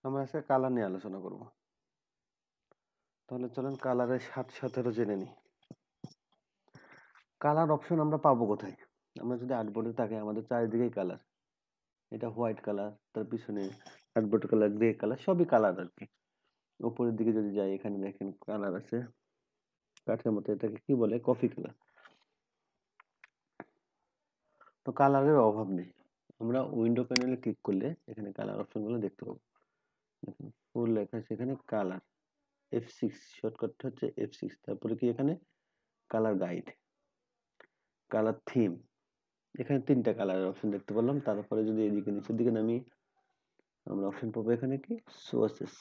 আমরা আজকে কালার নিয়ে আলোচনা করব। তাহলে চলেন কালারের সাথে জেনে নিই। কালার অপশন আমরা পাবো কোথায়? আমরা যদি আর্টবোর্ডে তাকাই আমাদের চারিদিকেই কালার। এটা হোয়াইট কালার, তার পিছনে আর্টবোর্ড কালার, গ্রে কালার, সবই কালার আর কি। উপরের দিকে যদি যাই এখানে দেখেন কালার আছে কাঠের মতো, এটাকে কি বলে? Coffee colour. তো কালারের অভাব নেই। আমরা উইন্ডো প্যানেলে ক্লিক করলে এখানে কালার অপশনগুলো দেখতে পাবো। দেখুন ফুল লেখা আছে এখানে কালার, F6 শর্টকাট হচ্ছে F6। তারপরে কি এখানে কালার গাইড, কালার থিম, এখানে তিনটা কালারের অপশন দেখতে পেলাম। তারপরে যদি এদিকে নিচের দিকে নামি আমরা অপশন পাবো এখানে কি সোর্সেস।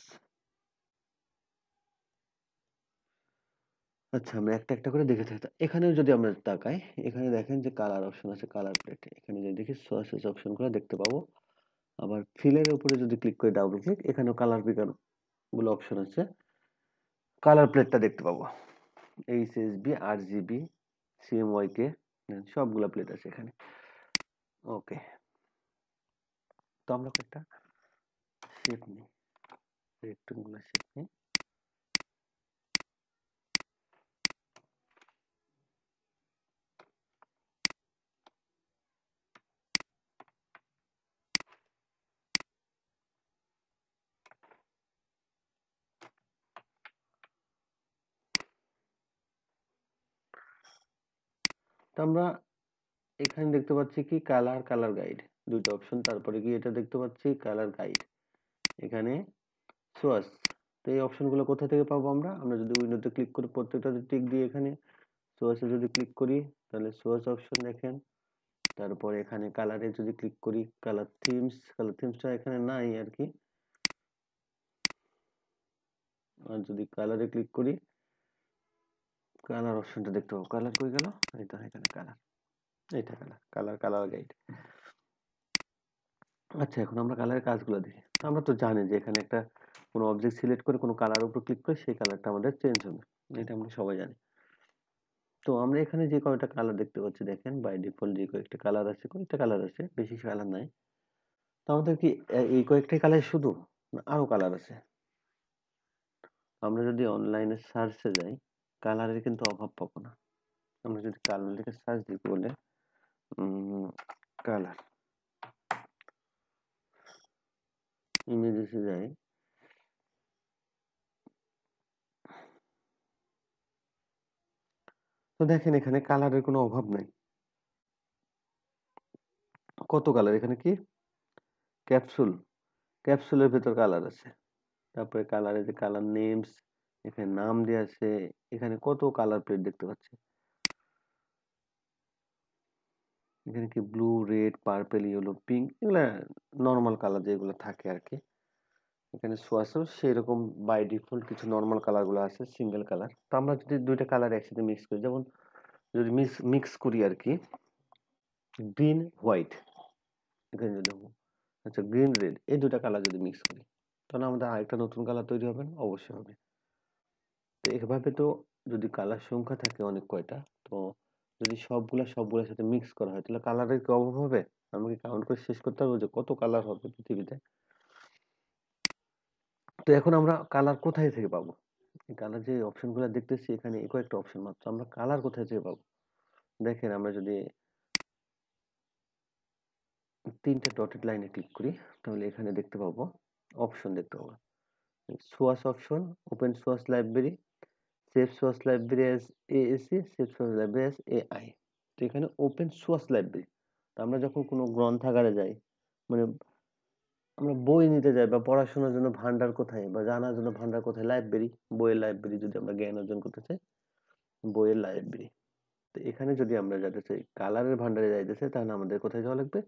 আচ্ছা আমরা একটা একটা করে দেখে থাকি। এখানেও যদি আমরা তাকাই এখানে দেখেন যে কালার অপশন আছে, কালার প্লেট। এখানে যদি দেখি সোর্সেস অপশনগুলো দেখতে পাবো। আবার ফিলের উপরে যদি ক্লিক করে ডাবল ক্লিক এখানেও কালার পিকার গুলো অপশন আছে, কালার প্লেটটা দেখতে পাবো। HSB, RGB, CMYK সবগুলা প্লেট আছে এখানে। ওকে, তো আমরা একটা শেপ নিই, রেক্টেঙ্গুলার শেপ নিই। তো আমরা এখানে দেখতে পাচ্ছি কি কালার, কালার গাইড দুটো অপশন। তারপরে কি এটা দেখতে পাচ্ছি কালার গাইড, এখানে সোয়াস। তো এই অপশনগুলো কোথা থেকে পাবো আমরা? আমরা যদি উইন্ডোতে ক্লিক করে প্রত্যেকটাতে টিক দিয়ে এখানে সোয়াসে যদি ক্লিক করি তাহলে সোয়াস অপশন দেখেন। তারপরে এখানে কালারে যদি ক্লিক করি কালার থিমস, কালার থিমসটা এখানে নাই আর কি। আর যদি কালারে ক্লিক করি কালার অপশনটা দেখতে পাবো। কালার কই গেল? এটা এখানে কালার, এইটা কালার, কালার, কালার গাইড। আচ্ছা এখন আমরা কালারের কাজগুলো দেখি। আমরা তো জানি যে এখানে একটা কোনো অবজেক্ট সিলেক্ট করে কোনো কালারের উপর ক্লিক করে সেই কালারটা আমাদের চেঞ্জ হবে, এটা আমরা সবাই জানি। তো আমরা এখানে যে কয়টা কালার দেখতে পাচ্ছি দেখেন বাই ডিফল্ট যে কয়েকটা কালার আছে, কয়েকটা কালার আছে, বেশি কালার নাই। তো আমাদের কি এই কয়েকটাই কালার শুধু, না আরো কালার আছে? আমরা যদি অনলাইনে সার্চে যাই কালারের কিন্তু অভাব পাবো না। আমরা যদি কালার লিখে সার্চ দিই বলে কালার ইমেজেসে যাই, তো দেখেন এখানে কালারের কোনো অভাব নাই। কত কালার এখানে কি ক্যাপসুল, ক্যাপসুলের ভেতর কালার আছে। তারপরে কালারে যে কালার নেমস, এখানে নাম দেওয়া আছে। এখানে কত কালার প্লেট দেখতে পাচ্ছি। এখানে কি blue, red, purple, yellow, pink, এগুলা নর্মাল কালার যেগুলো থাকে আর কি। এখানে সোয়াসও সেই রকম বাই ডিফল্ট কিছু নর্মাল কালার গুলো আছে, সিঙ্গেল কালার। তো আমরা যদি দুইটা কালার একসাথে মিক্স করি, যেমন যদি মিক্স করি আর কি গ্রিন হোয়াইট, এখানে যদি আচ্ছা গ্রিন রেড, এই দুটা কালার যদি মিক্স করি তাহলে আমাদের আরেকটা নতুন কালার তৈরি হবে না? অবশ্যই হবে। তো এভাবে তো যদি কালার সংখ্যা থাকে অনেক কয়টা, তো যদি সবগুলোর সাথে মিক্স করা হয় তাহলে কালারের কি অভাব হবে? আমাকে কাউন্ট করে শেষ করতে হবে যে কত কালার হবে পৃথিবীতে। তো এখন আমরা কালার কোথায় থেকে পাবো? এই কালার যে অপশনগুলো দেখতেছি এখানে এই কয়েকটা অপশন মাত্র, আমরা কালার কোথায় থেকে পাবো? দেখেন আমরা যদি তিনটে ডটেড লাইনে ক্লিক করি তাহলে এখানে দেখতে পাবো অপশন দেখতে পাবো। Swatch option, open swatch library, save source library as ASE, save source library as AI. তো এখানে ওপেন সোর্স লাইব্রেরি, তো আমরা যখন কোনো গ্রন্থাগারে যাই, মানে আমরা বই নিতে যাই বা পড়াশোনার জন্য ভান্ডার কোথায় বা জানার জন্য ভান্ডার কোথায়? লাইব্রেরি, বইয়ের লাইব্রেরি। যদি আমরা জ্ঞান অর্জন করতে চাই বইয়ের লাইব্রেরি। তো এখানে যদি আমরা যেতে চাই কালারের ভান্ডারে যাইতে চাই তাহলে আমাদের কোথায় যাওয়া লাগবে?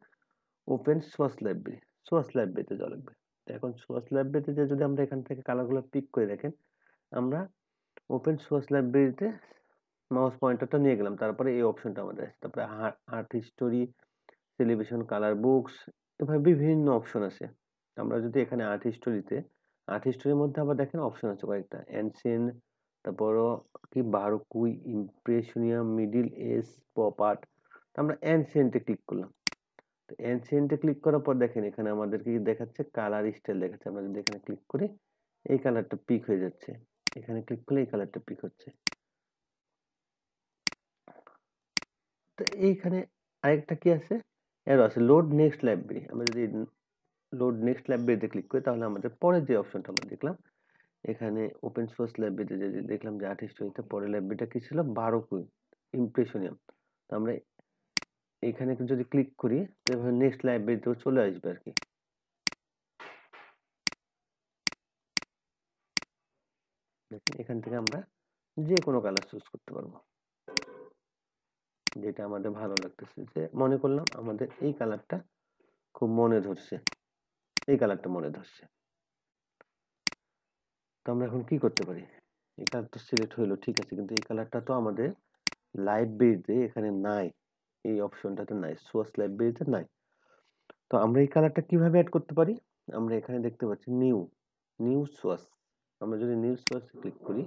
ওপেন সোর্স লাইব্রেরি, সোর্স লাইব্রেরিতে যাওয়া লাগবে। তো এখন সোর্স লাইব্রেরিতে যে যদি আমরা এখান থেকে কালারগুলো পিক করে দেখেন, আমরা ওপেন সোর্স লাইব্রেরিতে মাউস পয়েন্টারটা নিয়ে গেলাম, তারপরে এই অপশনটা আমাদের আছে। তারপরে art history, television, colour books, এভাবে বিভিন্ন অপশন আছে। আমরা যদি এখানে আর্ট হিস্টোরির মধ্যে আবার দেখেন অপশন আছে কয়েকটা, এনসিয়েন্ট, তারপরও কি বারোকুই, ইমপ্রেশনিয়াম, মিডিল এজ, পপ আর্ট। আমরা এনসিয়েন্টে ক্লিক করলাম। তো এনসিএন্ট এ ক্লিক করার পর দেখেন এখানে আমাদের কি দেখাচ্ছে, কালার স্টাইল দেখাচ্ছে। আমরা যদি এখানে ক্লিক করি এই কালারটা পিক হয়ে যাচ্ছে, এখানে ক্লিক করলে এই কালারটা পিক হচ্ছে। তো এইখানে আরেকটা কি আছে, অ্যারো আছে, লোড নেক্সট লাইব্রেরি। আমরা যদি লোড নেক্সট লাইব্রেরিতে ক্লিক করি তাহলে আমাদের পরের যে অপশনটা আমরা দেখলাম এখানে ওপেন সোর্স লাইব্রেরিতে যে দেখলাম যে আর্ট হিস্টোরিতে পরের লাইব্রেরিটা কি ছিল, বারোকুইন ইমপ্রেশনিয়াম। তো আমরা এখানে যদি ক্লিক করি তো এভাবে নেক্সট লাইব্রেরিতেও চলে আসবে আর কি। দেখেন এখান থেকে আমরা যে কোনো কালার চুজ করতে পারবো, যেটা আমাদের ভালো লাগতেছে। যে মনে করলাম আমাদের এই কালারটা খুব মনে ধরছে, এই কালারটা মনে ধরছে, তো আমরা এখন কি করতে পারি, এই কালারটা সিলেক্ট হইলো ঠিক আছে, কিন্তু এই কালারটা তো আমাদের লাইব্রেরিতে এখানে নাই, এই অপশনটাতে নাই, সোর্স লাইব্রেরিতে নাই। তো আমরা এই কালারটা কিভাবে অ্যাড করতে পারি, আমরা এখানে দেখতে পাচ্ছি নিউ সোর্স। আমরা যদি নিউ সোর্স ক্লিক করি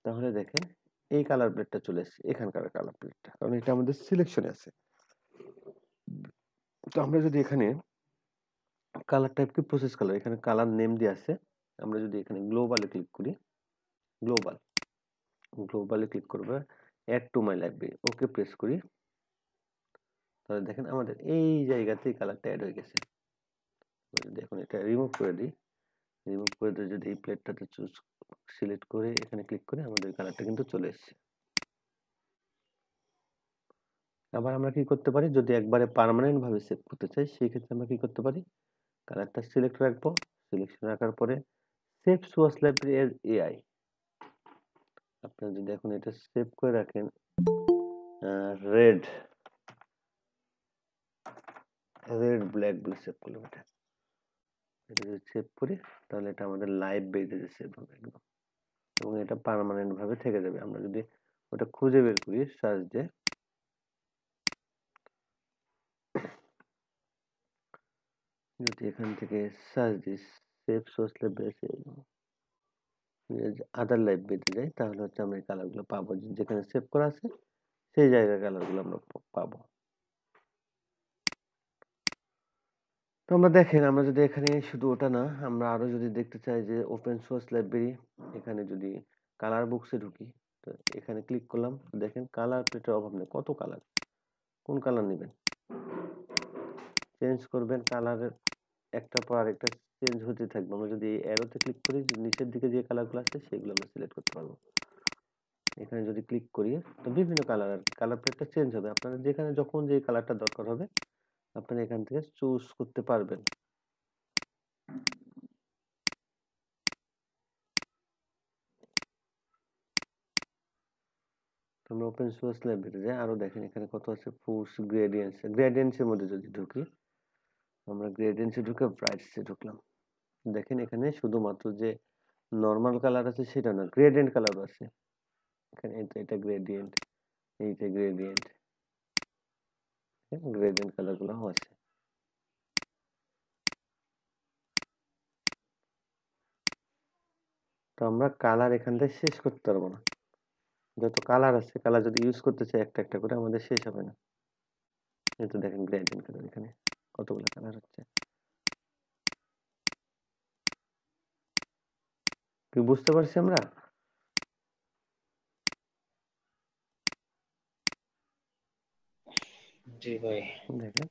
তাহলে দেখেন এই কালার প্লেটটা চলে আসছে, এখানকার কালার প্লেটটা, কারণ এটা আমাদের সিলেকশনে আছে। তো আমরা যদি এখানে কালার টাইপ কি প্রসেস কালার, এখানে কালার নেম দিয়ে আছে, আমরা যদি এখানে গ্লোবালে ক্লিক করি, গ্লোবালে ক্লিক করবে, add to my library, okay press করি, তাহলে দেখেন আমাদের এই জায়গাতেই কালারটা অ্যাড হয়ে গেছে। যদি এখন এটা রিমুভ করে দিই, রিমুভ করে দিয়ে যদি এই প্লেটটাতে সিলেক্ট করে এখানে ক্লিক করে আমাদের কালারটা কিন্তু চলে এসেছে। আবার আমরা কি করতে পারি, যদি একবারে পার্মানেন্ট ভাবে সেভ করতে চাই সেই ক্ষেত্রে আমরা কি করতে পারি, কালারটা সিলেক্ট রাখবো, সিলেকশন রাখার পরে save source library as AI, আপনারা যদি এখন এটা সেভ করে রাখেন রেড ব্ল্যাক বলে সেভ করলাম, এটা যদি সেভ করি তাহলে এটা আমাদের লাইব্রেরিতে সেভ হবে একদম, এবং এটা পার্মানেন্ট ভাবে থেকে যাবে। আমরা যদি ওটা খুঁজে বের করি সার্চ দিয়ে, যদি এখান থেকে সার্চ দিই সেভ সোর্স লাইব্রেরি আদার লাইব্রেরিতে যাই তাহলে হচ্ছে আমরা এই কালারগুলো পাবো, যেখানে সেভ করা আছে সেই জায়গার কালারগুলো আমরা পাবো। তো আমরা দেখেন আমরা যদি এখানে শুধু ওটা না, আমরা আরো যদি দেখতে চাই যে ওপেন সোর্স লাইব্রেরি, এখানে যদি কালার বুকসে ঢুকি, তো এখানে ক্লিক করলাম, দেখেন কালার প্লেটের অভাব নেই, কত কালার, কোন কালার নেবেন, চেঞ্জ করবেন, কালারের একটার পর আরেকটা চেঞ্জ হতে থাকবে। আমরা যদি এই অ্যারোতে ক্লিক করি, নিচের দিকে যে কালারগুলো আছে সেগুলো আমরা সিলেক্ট করতে পারবো। এখানে যদি ক্লিক করি তো বিভিন্ন কালার, আর কালার প্লেটটা চেঞ্জ হবে, আপনারা যেখানে যখন যে কালারটা দরকার হবে আপনারা এখান থেকে চুজ করতে পারবেন। আমরা ওপেন সোর্স লাইব্রেরিতে যাই, আরো দেখেন এখানে কত আছে, ফোর্স গ্রেডিয়েন্টস, গ্রেডিয়েন্টস এর মধ্যে যদি ঢুকি, আমরা গ্রেডিয়েন্টসে ঢুকে ব্রাইটসে ঢুকলাম, দেখেন এখানে শুধুমাত্র যে নরমাল কালার আছে সেটা না, গ্রেডিয়েন্ট কালারও আছে এখানে, এটা গ্রেডিয়েন্ট, এইটা গ্রেডিয়েন্ট, গ্রেডিয়েন্ট কালারগুলো আছে। তো আমরা কালার এখান থেকে শেষ করতে পারবো না, যত কালার আছে কালার যদি ইউজ করতে চাই একটা একটা করে আমাদের শেষ হবে না। এই তো দেখেন গ্রেডিয়েন্ট কালার, এখানে কতগুলো কালার হচ্ছে, কি বুঝতে পারছি আমরা? জি ভাই। দেখেন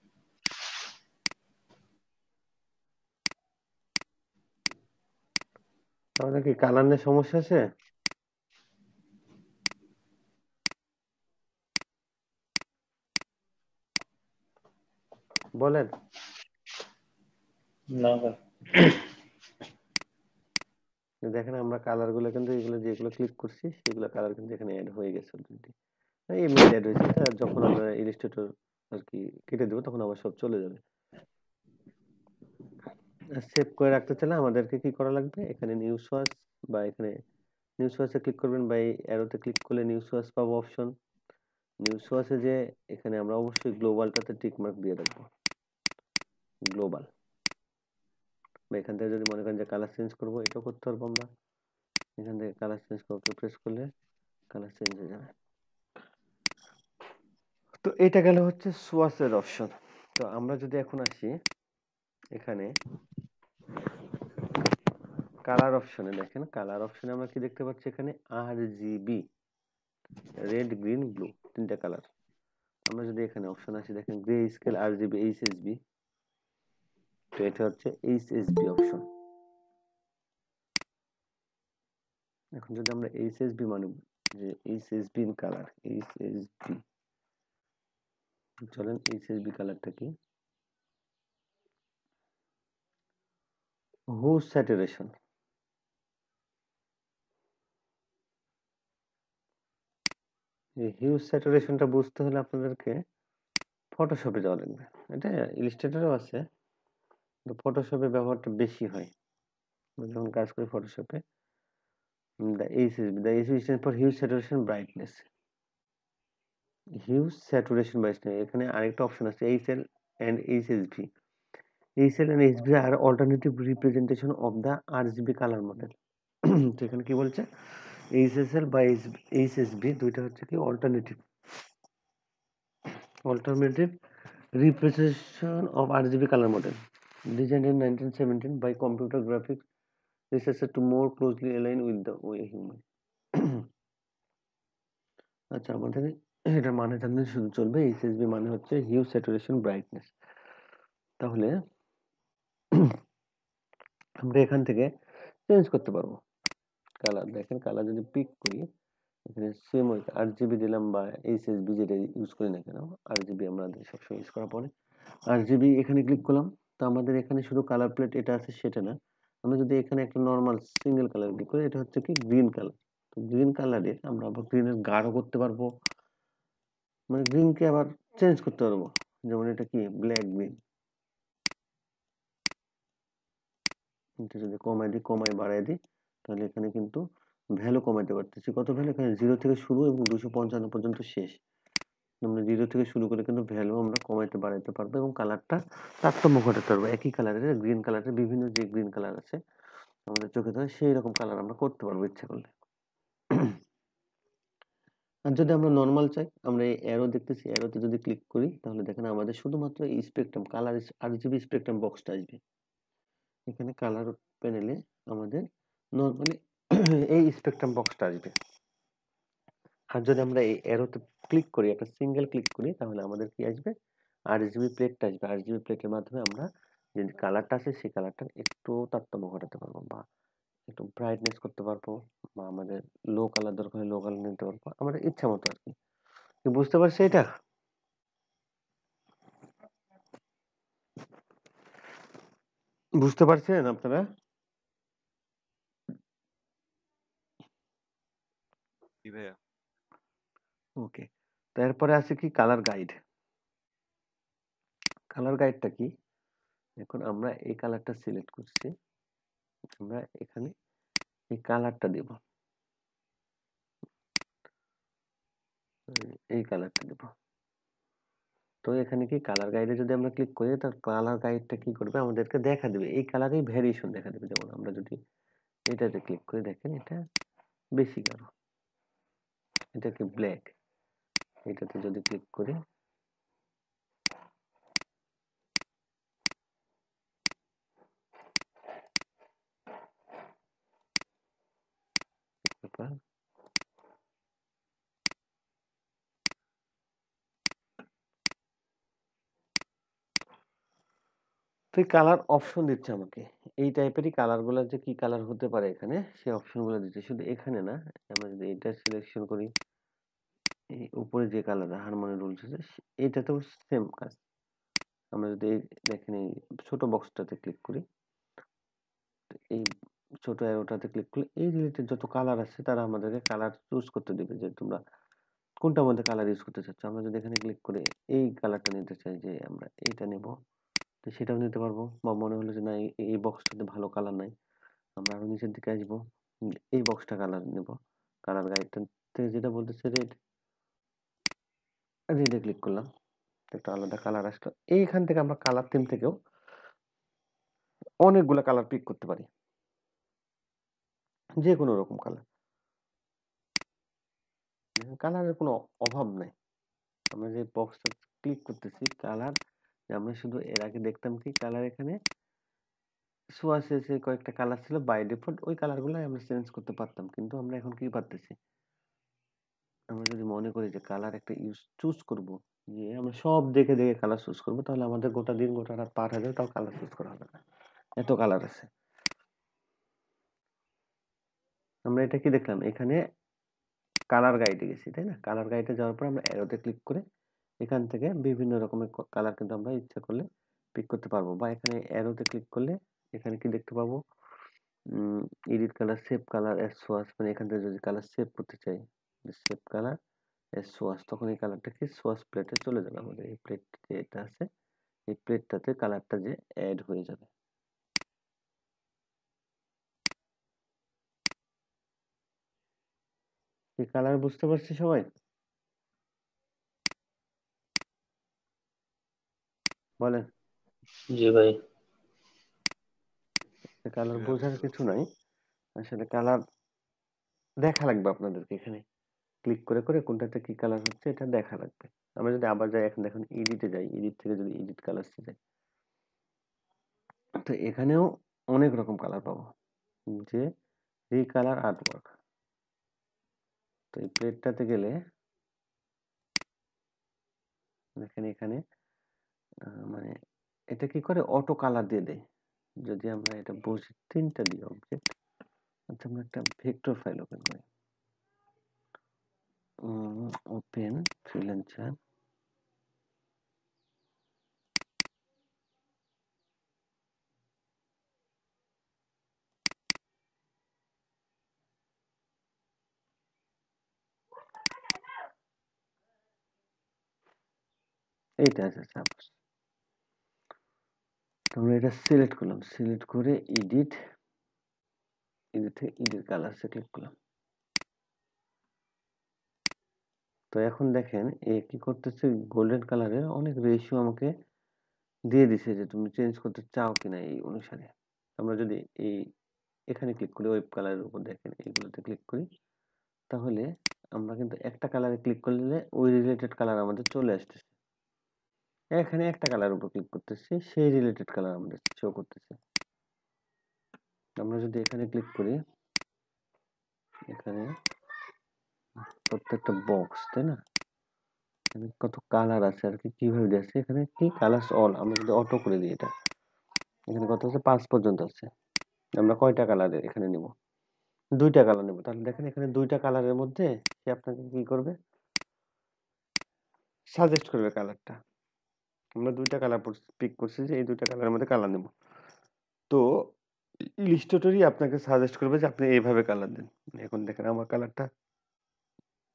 আমাদের কি কালার নিয়ে সমস্যা আছে? বলেন। না ভাই। দেখেন আমরা কালার গুলো কিন্তু এগুলো যেগুলো ক্লিক করছি সেগুলো কালার কিন্তু এখানে অ্যাড হয়ে গেছে অলরেডি, এমনি অ্যাড হয়েছে, এটা যখন আমরা ইলাস্ট্রেটর আর কি কেটে দেবো তখন আবার সব চলে যাবে। সেভ করে রাখতে চাইলে আমাদেরকে কি করা লাগবে, এখানে নিউ সোর্স বা এখানে নিউ সোর্সে ক্লিক করবেন বা এই অ্যারোতে ক্লিক করলে নিউ সোর্স পাবো অপশন, নিউ সোর্সে যে এখানে আমরা অবশ্যই গ্লোবালটাতে টিক মার্ক দিয়ে রাখবো, গ্লোবাল, বা এখান থেকে যদি মনে করেন যে কালার চেঞ্জ করবো এটাও করতে পারবো আমরা, এখান থেকে কালার চেঞ্জ করতে প্রেস করলে কালার চেঞ্জ হয়ে যাবে। তো এটা গেল হচ্ছে সোয়াসের অপশন। তো আমরা যদি এখন আসি এখানে কালার অপশনে, দেখেন কালার অপশনে আমরা কি দেখতে পাচ্ছি, এখানে RGB, রেড গ্রিন ব্লু, তিনটা কালার। আমরা যদি এখানে অপশন আসি, দেখেন গ্রে স্কেল, RGB, HSB, তো এটা হচ্ছে HSB অপশন। এখন যদি আমরা HSB মানে যে HSB ইন কালার, HSB, চলেন HSB কালারটা কি, হুজ স্যাচুরেশন। এই হিউজ স্যাচুরেশনটা বুঝতে হলে আপনাদেরকে ফটোশপে যাওয়া লাগবে। এটা ইলাস্ট্রেটরেও আছে, কিন্তু ফটোশপে ব্যবহারটা বেশি হয়। আমরা যখন কাজ করি ফটোশপে, the HSB, the HSB stands for huge saturation brightness. Huge saturation brightness, এখানে আরেকটা অপশন আছে HL and HSB. HL and HSB are alternative representation of the RGB color model. তো এখানে কি বলছে, HSL বা HSB দুইটা হচ্ছে কি alternative representation of RGB color model designed in 1917 by computer graphics researcher to more closely align with the way human. আচ্ছা, আমাদের এটা মানে জানলে শুধু চলবে, HSB মানে হচ্ছে হিউজ স্যাচুরেশন ব্রাইটনেস। তাহলে আমরা এখান থেকে চেঞ্জ করতে পারবো কালার। দেখেন কালার যদি পিক করি, এখানে সেম ওই RGB দিলাম বা HSB যেটা ইউজ করি না কেন, RGB আমরা সবসময় ইউজ করার পরে RGB এখানে ক্লিক করলাম। তো আমাদের এখানে শুধু কালার প্লেট এটা আছে সেটা না, আমরা যদি এখানে একটা নর্মাল সিঙ্গেল কালার ক্লিক করি, এটা হচ্ছে কি গ্রিন কালার। তো গ্রিন কালারে আমরা আবার গ্রিনের গাঢ় করতে পারবো, মানে গ্রিনকে আবার চেঞ্জ করতে পারবো। যেমন এটা কি ব্ল্যাক গ্রিন, এটা যদি কমাই দিই, কমাই বাড়াই দিই, তাহলে এখানে কিন্তু ভ্যালু কমাইতে পারতেছি। কত ভ্যালু, এখানে 0 থেকে শুরু এবং 255 পর্যন্ত শেষ। আমরা 0 থেকে শুরু করে কিন্তু ভ্যালু আমরা কমাইতে বাড়াইতে পারবো এবং কালারটা তারতম্য ঘটাতে পারবো। একই কালারের গ্রিন কালারের বিভিন্ন যে গ্রিন কালার আছে আমাদের চোখে ধরে, সেই রকম কালার আমরা করতে পারবো ইচ্ছা করলে। আর যদি আমরা নর্মাল চাই, আমরা এই অ্যারো দেখতেছি, অ্যারোতে যদি ক্লিক করি, তাহলে দেখেন আমাদের শুধুমাত্র এই স্পেকট্রাম কালার RGB স্পেকট্রাম বক্সটা আসবে। এখানে কালার প্যানেলে আমাদের নর্মালি এই স্পেকট্রাম বক্সটা আসবে। আর যদি আমরা এই অ্যারোতে ক্লিক করি, একটা সিঙ্গেল ক্লিক করি, তাহলে আমাদের কি আসবে, RGB প্লেটটা আসবে। RGB প্লেটের মাধ্যমে আমরা যে কালারটা আছে সেই কালারটা একটু তারতম্য ঘটাতে পারবো, বা একটু ব্রাইটনেস করতে পারবো, বা আমাদের লো কালার দরকার হলে লো কালার নিতে পারবো আমাদের ইচ্ছা মতো আর কি। বুঝতে পারছি এটা? বুঝতে পারছেন আপনারা? জি ভাইয়া। ওকে। তারপরে আছে কি কালার গাইড। কালার গাইডটা কি, এখন আমরা এই কালারটা সিলেক্ট করছি, আমরা এখানে এই কালারটা দেব, এই কালারটা দেব। তো এখানে কি কালার গাইডে যদি আমরা ক্লিক করি, তার কালার গাইডটা কি করবে, আমাদেরকে দেখা দেবে এই কালারেই ভ্যারিয়েশন দেখা দেবে। যেমন আমরা যদি এটাতে ক্লিক করে, দেখেন এটা বেশি গাঢ়, এটা কি ব্ল্যাক, এটাতে যদি ক্লিক করি, ব্যাপার। তো এই কালার অপশন দিচ্ছে আমাকে, এই টাইপেরই কালার গুলো যে কি কালার হতে পারে এখানে সেই অপশন গুলো দিচ্ছে। শুধু এখানে না, আমরা যদি এটা সিলেকশন করি, এই উপরে যে কালার হারমোনি রুলস আছে এটাতেও সেম কাজ। আমরা যদি দেখেন এই ছোট বক্সটাতে ক্লিক করি, এই ছোট অ্যারোটাতে ক্লিক করলে এই রিলেটেড যত কালার আছে তারা আমাদেরকে কালার চুজ করতে দেবে, যে তোমরা কোনটার মধ্যে কালার ইউজ করতে চাচ্ছ। আমরা যদি এখানে ক্লিক করে এই কালারটা নিতে চাই, যে আমরা এইটা নেব, তো সেটাও নিতে পারবো। বা মনে হলো যে না এই বক্সটাতে ভালো কালার নাই, আমরা আরো নিচের দিকে আসবো, এই বক্সটা কালার নেব, কালার গাইডটা যেটা বলতেছে রেড, রেডে ক্লিক করলাম, একটা আলাদা কালার আসলো। এইখান থেকে আমরা কালার থিম থেকেও অনেকগুলো কালার পিক করতে পারি, যে কোনো রকম কালার, কালারের কোনো অভাব নাই। আমরা যে বক্সটা ক্লিক করতেছি, কালার আমরা শুধু এর আগে দেখতাম কি কালার এখানে সোয়াসেসে কয়েকটা কালার ছিল বাই ডিফল্ট, ওই কালারগুলাই আমরা চেঞ্জ করতে পারতাম। কিন্তু আমরা এখন কি পারতেছি? আমরা যদি মনে করি যে কালার একটা চুজ করব, যে আমরা সব দেখে দেখে কালার চুজ করব, তাহলে আমাদের গোটা দিন গোটা রাত পার হয়ে যাবে, তাও কালার চুজ করা হবে না, এত কালার আছে। আমরা এটা কি দেখলাম? এখানে কালার গাইডে গেছি, তাই না? কালার গাইডে যাওয়ার পর আমরা অ্যারোতে ক্লিক করে এখান থেকে বিভিন্ন রকমের কালার কিন্তু আমরা ইচ্ছা করলে পিক করতে পারবো। বা এখানে অ্যারোতে ক্লিক করলে এখানে কি দেখতে পাবো? Edit colour, save colour as swatch, মানে এখান থেকে যদি কালার সেভ করতে চাই, সেভ কালার এস সোয়াস, তখন এই কালারটা কি সোয়াস প্লেটে চলে যাবে। আমাদের এই প্লেট যে এটা আছে, এই প্লেটটাতে কালারটা যে অ্যাড হয়ে যাবে। এই কালার বুঝতে পারছি সবাই? বলেন। জি ভাই। কালার বোঝার কিছু নাই, আসলে কালার দেখা লাগবে আপনাদেরকে। এখানে ক্লিক করে করে কোনটাতে কি কালার হচ্ছে এটা দেখা লাগবে। আমরা যদি আবার যাই, এখন দেখুন এডিটে যাই, এডিট থেকে যদি এডিট কালারসে যাই, তো এখানেও অনেক রকম কালার পাবো, যে রিকালার আর্টওয়ার্ক। তো এই প্লেটটাতে গেলে দেখেন এখানে মানে এটা কি করে অটো কালার দিয়ে দেয়। যদি আমরা এটা বুঝি, তিনটা দিই অবজেক্ট। আচ্ছা, আমরা একটা ভেক্টর ফাইল ওপেন করি, ওপেন ফ্রিল্যান্সার। এইটা আছে সাপোজ। আমরা এটা সিলেক্ট করলাম, সিলেক্ট করে এডিট, এডিট থেকে এডিট কালারসে ক্লিক করলাম। তো এখন দেখেন এ কি করতেছে, গোল্ডেন কালারের অনেক রেশিও আমাকে দিয়ে দিছে, যে তুমি চেঞ্জ করতে চাও কিনা এই অনুসারে। আমরা যদি এই এখানে ক্লিক করি, ওয়েব কালারের উপর দেখেন এইগুলোতে ক্লিক করি, তাহলে আমরা কিন্তু একটা কালারে ক্লিক করলে ওই রিলেটেড কালার আমাদের চলে আসতেছে। এখানে একটা কালার উপর ক্লিক করতেছি, সেই রিলেটেড কালার আমাদের শো করতেছে। আমরা যদি এখানে ক্লিক করি, এখানে প্রত্যেকটা বক্স, তাই না, এখানে কত কালার আছে আর কি, কিভাবে যাচ্ছে এখানে কি কালার্স অল, আমরা যদি অটো করে দিই, এটা এখানে কত আছে, 5 পর্যন্ত আছে। আমরা কয়টা কালারের এখানে নিব? দুইটা কালার নেব। তাহলে দেখেন এখানে দুইটা কালারের মধ্যে সে আপনাকে কি করবে, সাজেস্ট করবে কালারটা। আমরা দুইটা কালার পিক করছি, যে এই দুইটা কালারের মধ্যে কালার নেব। তো ইলিস্ট্রেটরই আপনাকে সাজেস্ট করবে যে আপনি এইভাবে কালার দেন। এখন দেখেন আমার কালারটা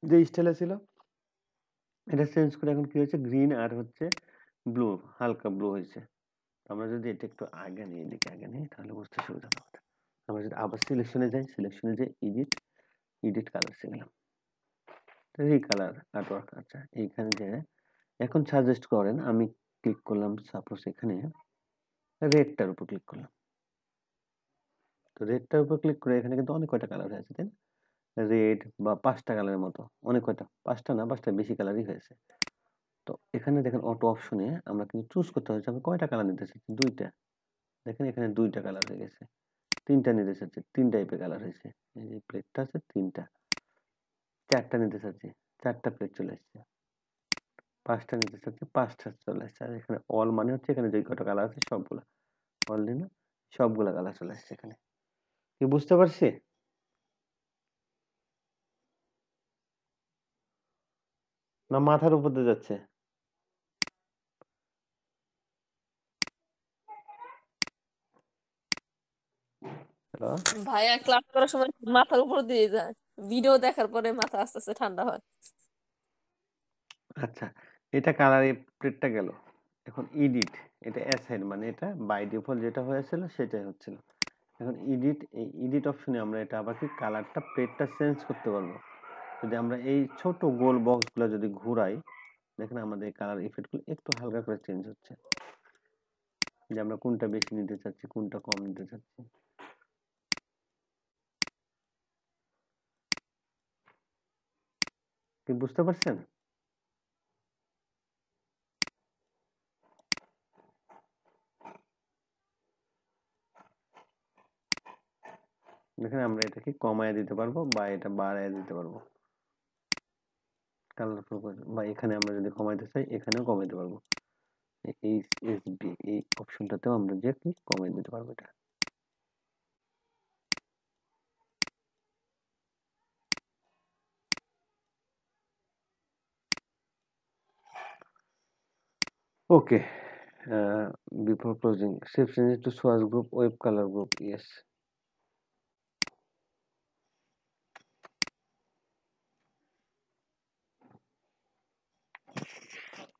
যে স্টাইলে ছিল, এটা চেঞ্জ করে এখন কি হয়েছে, গ্রিন আর হচ্ছে ব্লু, হালকা ব্লু হয়েছে। আমরা যদি এটা একটু আগে নিই, এদিকে আগে নিই, তাহলে বুঝতে সুবিধা হবে। আমরা যদি আবার সিলেকশনে যাই, সিলেকশনে যে এডিট, এডিট কালারসে গেলাম, রিকালার আর্টওয়ার্ক। আচ্ছা, এইখানে যে এখন সাজেস্ট করেন, আমি ক্লিক করলাম সাপোজ এখানে রেডটার উপর ক্লিক করলাম। তো রেডটার উপর ক্লিক করে এখানে কিন্তু অনেক কয়টা কালার হয়েছে, তাই না? রেড বা 5টা কালারের মতো, অনেক কয়টা, 5টা না, 5টা বেশি কালারই হয়েছে। তো এখানে দেখেন অটো অপশনে আমরা কিন্তু চুজ করতে হয়েছে আমি কয়টা কালার নিতে চাচ্ছি, 2টা। দেখেন এখানে 2টা কালার হয়ে গেছে। 3টা নিতে চাচ্ছি, 3 টাইপের কালার হয়েছে। এই যে প্লেটটা আছে 3টা। 4টা নিতে চাচ্ছি, 4টা প্লেট চলে আসছে। 5টা নিতে চাচ্ছি, 5টা চলে আসছে। আর এখানে অল মানে হচ্ছে এখানে যে কয়টা কালার আছে সবগুলা, অল না, সবগুলা কালার চলে আসছে এখানে। কি বুঝতে পারছি? না মাথার উপর দিয়ে যাচ্ছে? হ্যালো? ভাইয়া ক্লাস করার সময় মাথার উপর দিয়ে যায়, ভিডিও দেখার পরে মাথা আস্তে আস্তে ঠান্ডা হয়। আচ্ছা, এটা কালার এই প্লেটটা গেল। এখন এডিট, এটা অ্যাসাইন মানে এটা বাই ডিফল্ট যেটা হয়েছিল সেটাই হচ্ছিল। এখন এডিট, এই এডিট অপশনে আমরা এটা আবার কি কালারটা প্লেটটা চেঞ্জ করতে পারবো। যদি আমরা এই ছোট গোল বক্সগুলো যদি ঘুরাই, দেখেন আমাদের এই কালার ইফেক্টগুলো একটু হালকা করে চেঞ্জ হচ্ছে, যে আমরা কোনটা বেশি নিতে চাচ্ছি, কোনটা কম নিতে চাচ্ছি। কি বুঝতে পারছেন? দেখেন আমরা এটাকে কমায় দিতে পারবো বা এটা বাড়ায় দিতে পারবো কালার বা এখানে আমরা যদি কমাইতে চাই এখানেও কমাইতে পারবো এই এসবি এই অপশনটাতেও আমরা যে কমাই দিতে পারবো এটা। ওকে, before closing save changes to source group web color group, yes.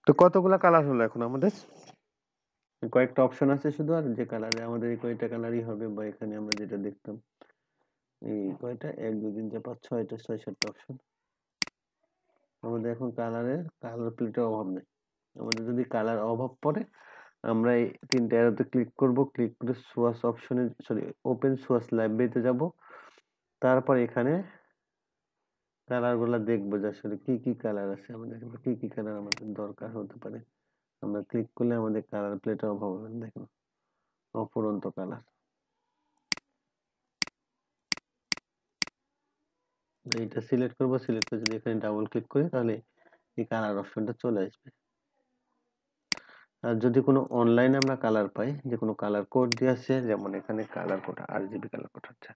তো কতগুলা কালার হলো এখন আমাদের? কয়েকটা অপশন আছে শুধু, আর যে কালারে আমাদের এই কয়টা কালারই হবে, বা এখানে আমরা যেটা দেখতাম এই কয়টা 1 2 3 4 5 6টা 6 7টা অপশন। আমাদের এখন কালার প্লেটের অভাব নেই। আমাদের যদি কালার অভাব পড়ে আমরা এই তিনটা অ্যারোতে ক্লিক করব, ক্লিক করে সোর্স অপশনে ওপেন সোর্স লাইব্রেরিতে যাব। তারপর এখানে কালার গুলা দেখবো যে আসলে কি কি কালার আছে আমাদের, কি কি কালার আমাদের দরকার হতে পারে। আমরা ক্লিক করলে আমাদের কালার প্লেটের অভাব হবে না। দেখুন অফুরন্ত কালার, এইটা সিলেক্ট করব, সিলেক্ট করে যদি এখানে ডাবল ক্লিক করি তাহলে এই কালার অপশনটা চলে আসবে। আর যদি কোনো অনলাইনে আমরা কালার পাই, যে কোনো কালার কোড দিয়ে আসছে, যেমন এখানে colour code RGB colour code হচ্ছে।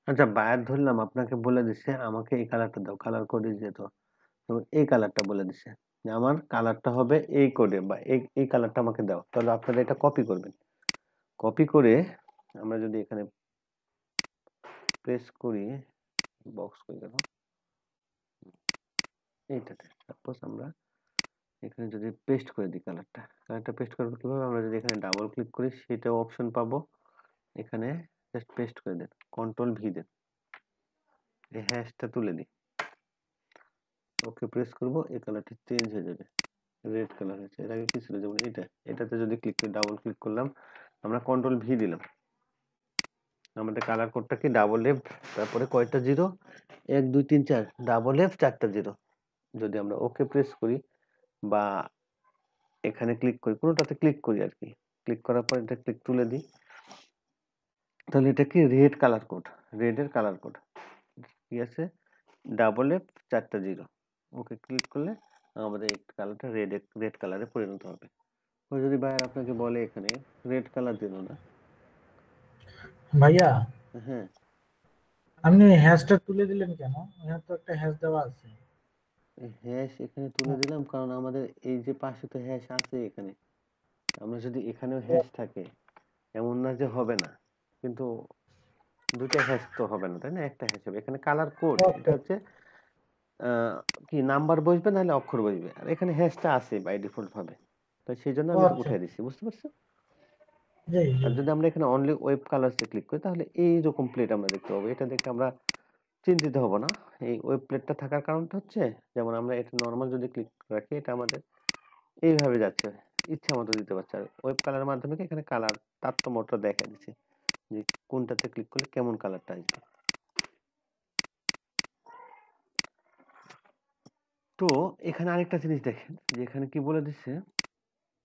আচ্ছা, বায়ার ধরলাম আপনাকে বলে দিচ্ছে আমাকে এই কালারটা দাও, কালার কোডে যেত, তো এই কালারটা বলে দিচ্ছে যে আমার কালারটা হবে এই কোডে, বা এই কালারটা আমাকে দাও। তাহলে আপনারা এটা কপি করবেন। কপি করে আমরা যদি এখানে প্রেস করি, বক্স করে গেল এইটাতে, সাপোজ আমরা এখানে যদি পেস্ট করে দিই কালারটা পেস্ট করবো কিভাবে? আমরা যদি এখানে ডাবল ক্লিক করি সেটাও অপশন পাবো। এখানে জাস্ট পেস্ট করে দেন, কন্ট্রোল ভি দেন, এই হ্যাশটা তুলে দিই, ওকে প্রেস করব, এই কালারটা চেঞ্জ হয়ে যাবে, রেড কালার হয়েছে। এর আগে কি ছিল, যেমন এটাতে যদি ক্লিক করে ডাবল ক্লিক করলাম, আমরা কন্ট্রোল ভি দিলাম, আমাদের কালার কোডটা কি ডাবল লেফট, তারপরে কয়টা জিরো, 1 2 3 4, ডাবল লেফট 4টা জিরো। যদি আমরা ওকে প্রেস করি বা এখানে ক্লিক করি, কোনোটাতে ক্লিক করি আর কি, ক্লিক করার পর এটা ক্লিক তুলে দিই, তাহলে এটা কি রেড কালার কোড, রেডের কালার কোড কি আছে, ডাবল লেফট 4টা জিরো। ওকে ক্লিক করলে আমাদের এই কালারটা রেড কালারে পরিণত হবে। যদি ভাইয়ার আপনাকে বলে এখানে রেড কালার দিল না, ভাইয়া হ্যাঁ আপনি হ্যাশটা তুলে দিলেন কেন? এখানে তো একটা হ্যাশ দেওয়া আছে। হ্যাশ এখানে তুলে দিলাম কারণ আমাদের এই যে পাশে তো হ্যাশ আছে এখানে, আমরা যদি এখানেও হ্যাশ থাকে এমন না যে হবে না, কিন্তু দুইটা হ্যাশ তো হবে না তাই না, একটা হ্যাশ হবে। এখানে কালার কোড এটা হচ্ছে কি নাম্বার বসবে নাহলে অক্ষর বসবে, আর এখানে হ্যাশটা আছে বাই ডিফল্ট ভাবে, তো সেই জন্য আমি এটা উঠাই দিচ্ছি, বুঝতে পারছো? জি জি আর যদি আমরা এখানে অনলি ওয়েব কালারসে ক্লিক করি তাহলে এইরকম প্লেট আমরা দেখতে পাবো। এটা দেখে আমরা চিন্তিত হব না। এই ওয়েব প্লেটটা থাকার কারণটা হচ্ছে, যেমন আমরা এটা নর্মাল যদি ক্লিক রাখি এটা আমাদের এইভাবে যাচ্ছে, ইচ্ছা মতো দিতে পারছে। আর ওয়েব কালারের মাধ্যমে কি এখানে কালার তারতম্যটা দেখা দিচ্ছে যে কোনটাতে ক্লিক করলে কেমন কালারটা আসবে। তো এখানে আরেকটা জিনিস দেখেন যে এখানে কি বলে দিচ্ছে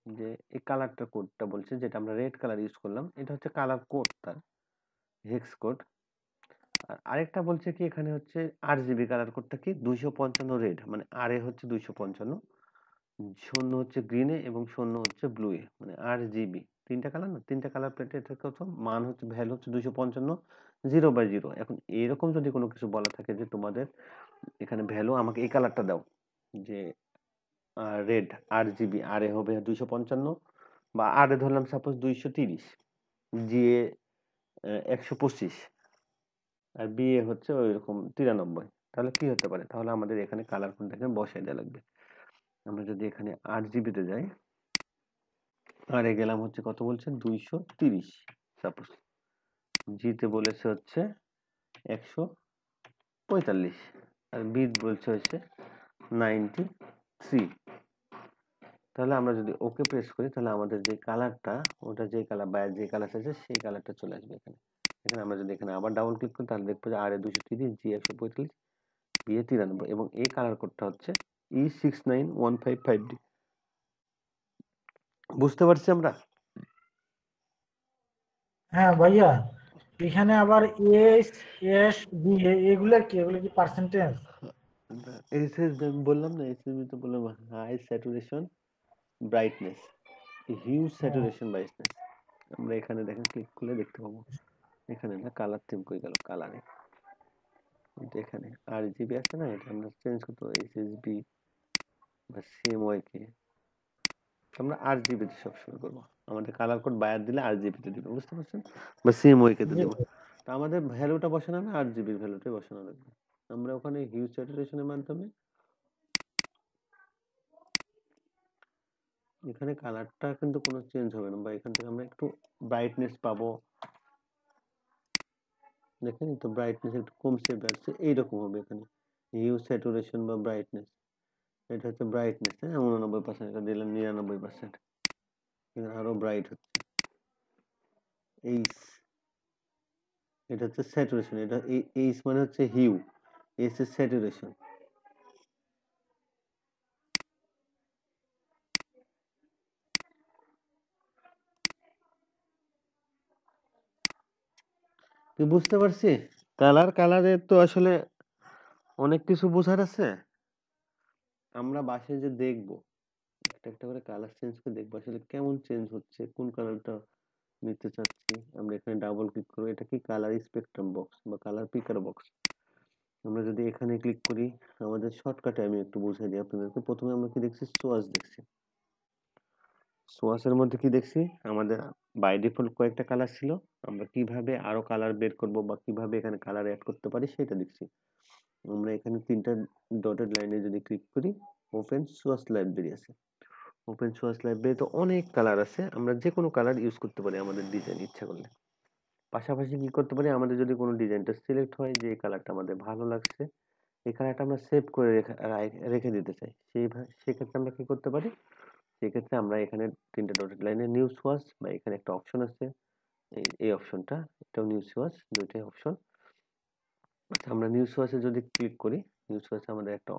যে এই কালারটা কোডটা বলছে, যেটা আমরা রেড কালার ইউজ করলাম এটা হচ্ছে কালার কোড, তার হেক্স কোড। আর আরেকটা বলছে কি এখানে হচ্ছে RGB কালার কোডটা কি 255 রেড, মানে আর এ হচ্ছে 255, শূন্য হচ্ছে গ্রিনে এবং শূন্য হচ্ছে ব্লু এ, মানে RGB তিনটা কালার না, তিনটা কালার প্লেটে এটা কত মান হচ্ছে, ভ্যালু হচ্ছে 255 0/0। এখন এরকম যদি কোনো কিছু বলা থাকে যে তোমাদের এখানে ভ্যালু আমাকে এই কালারটা দাও, যে রেড RGB আর এ হবে 255, বা আর এ ধরলাম suppose 230, G A 125, R B A হচ্ছে ওই রকম 93, তাহলে কি হতে পারে? তাহলে আমাদের এখানে কালার কোডটাকে বসাই দেওয়া লাগবে। আমরা যদি এখানে 8GB তে যাই, আর এ গেলাম হচ্ছে কত বলছে 230 সাপোজ, জি তে বলেছে হচ্ছে 145, আর বি বলছে হচ্ছে 93। তাহলে আমরা যদি ওকে প্রেস করি তাহলে আমাদের যে কালারটা, ওটা যে কালার বা যে কালার আছে সেই কালারটা চলে আসবে এখানে। এখানে আমরা যদি এখানে আবার ডাবল ক্লিক করি তাহলে দেখবো যে আর এ 230, জি 145, বি এ 93 এবং এই কালার কোডটা হচ্ছে E69155D। বুঝতে পারছি আমরা? হ্যাঁ ভাইয়া, এখানে আবার এস এস বি এগুলো কি, এগুলো কি পার্সেন্টেজ? এসএসবি বললাম না, এসএসবি তো বললাম high saturation brightness, hue saturation brightness. আমরা এখানে দেখেন ক্লিক করলে দেখতে পাবো এখানে না কালার থিম কই গেল, কালারে কিন্তু এখানে RGB আছে না, এটা আমরা চেঞ্জ করতে পারি এসএসবি বা CMYK কে আমরা RGB তে সবসময় করবো। আমাদের কালার কোড বায়ার দিলে RGB তে দিব, বুঝতে পারছেন, বা CMYK তে জি দিব। তো আমাদের ভ্যালুটা বসানো না, RGB এর ভ্যালুটাই বসানো লাগবে। আমরা ওখানে হিউজ স্যাচুরেশনের মাধ্যমে এখানে কালারটা কিন্তু কোনো চেঞ্জ হবে না, বা এখান থেকে আমরা একটু ব্রাইটনেস পাবো। দেখেন তো ব্রাইটনেস একটু কমছে বাড়ছে এইরকম হবে এখানে, হিউ স্যাচুরেশন বা ব্রাইটনেস। এটা হচ্ছে ব্রাইটনেস, হ্যাঁ 89%, এটা দিলাম 99%, এখানে আরো ব্রাইট হচ্ছে। এইচ, এটা হচ্ছে স্যাচুরেশন, এটা এইচ মানে হচ্ছে হিউ, এস এর স্যাচুরেশন। কি বুঝতে পারছি? কালারের তো আসলে অনেক কিছু বোঝার আছে। আমরা বাসায় যে দেখবো একটা একটা করে কালার চেঞ্জ করে দেখবো আসলে কেমন চেঞ্জ হচ্ছে, কোন কালারটা নিতে চাচ্ছি। আমরা এখানে ডাবল ক্লিক করবো, এটা কি কালার স্পেকট্রাম বক্স বা কালার পিকার বক্স। আমরা যদি এখানে ক্লিক করি, আমাদের শর্টকাটে আমি একটু বুঝিয়ে দিই আপনাদেরকে। প্রথমে আমরা কি দেখছি, সোয়াচ দেখছি। সোয়াচের মধ্যে কি দেখছি, আমাদের বাই ডিফল্ট কয়েকটা কালার ছিল, আমরা কিভাবে আরো কালার বের করব বা কিভাবে এখানে কালার অ্যাড করতে পারি সেটা দেখছি। আমরা এখানে তিনটা ডটেড লাইনে যদি ক্লিক করি, ওপেন সোয়াচ লাইব্রেরি আছে। ওপেন সোর্স লাইব্রেরিতে অনেক কালার আছে, আমরা যে কোনো কালার ইউজ করতে পারি আমাদের ডিজাইন ইচ্ছা করলে। পাশাপাশি কি করতে পারি, আমাদের যদি কোনো ডিজাইনটা সিলেক্ট হয় যে এই কালারটা আমাদের ভালো লাগছে, এই কালারটা আমরা সেভ করে রেখে দিতে চাই, সেক্ষেত্রে আমরা কি করতে পারি, সেক্ষেত্রে আমরা এখানে তিনটা ডটেড লাইনে নিউ সোয়াচ বা এখানে একটা অপশন আছে, এই অপশনটা, এটাও নিউ সোয়াচ, দুইটাই অপশন। আচ্ছা, আমরা নিউ সোয়াচে যদি ক্লিক করি, নিউ সোয়াচে আমাদের একটা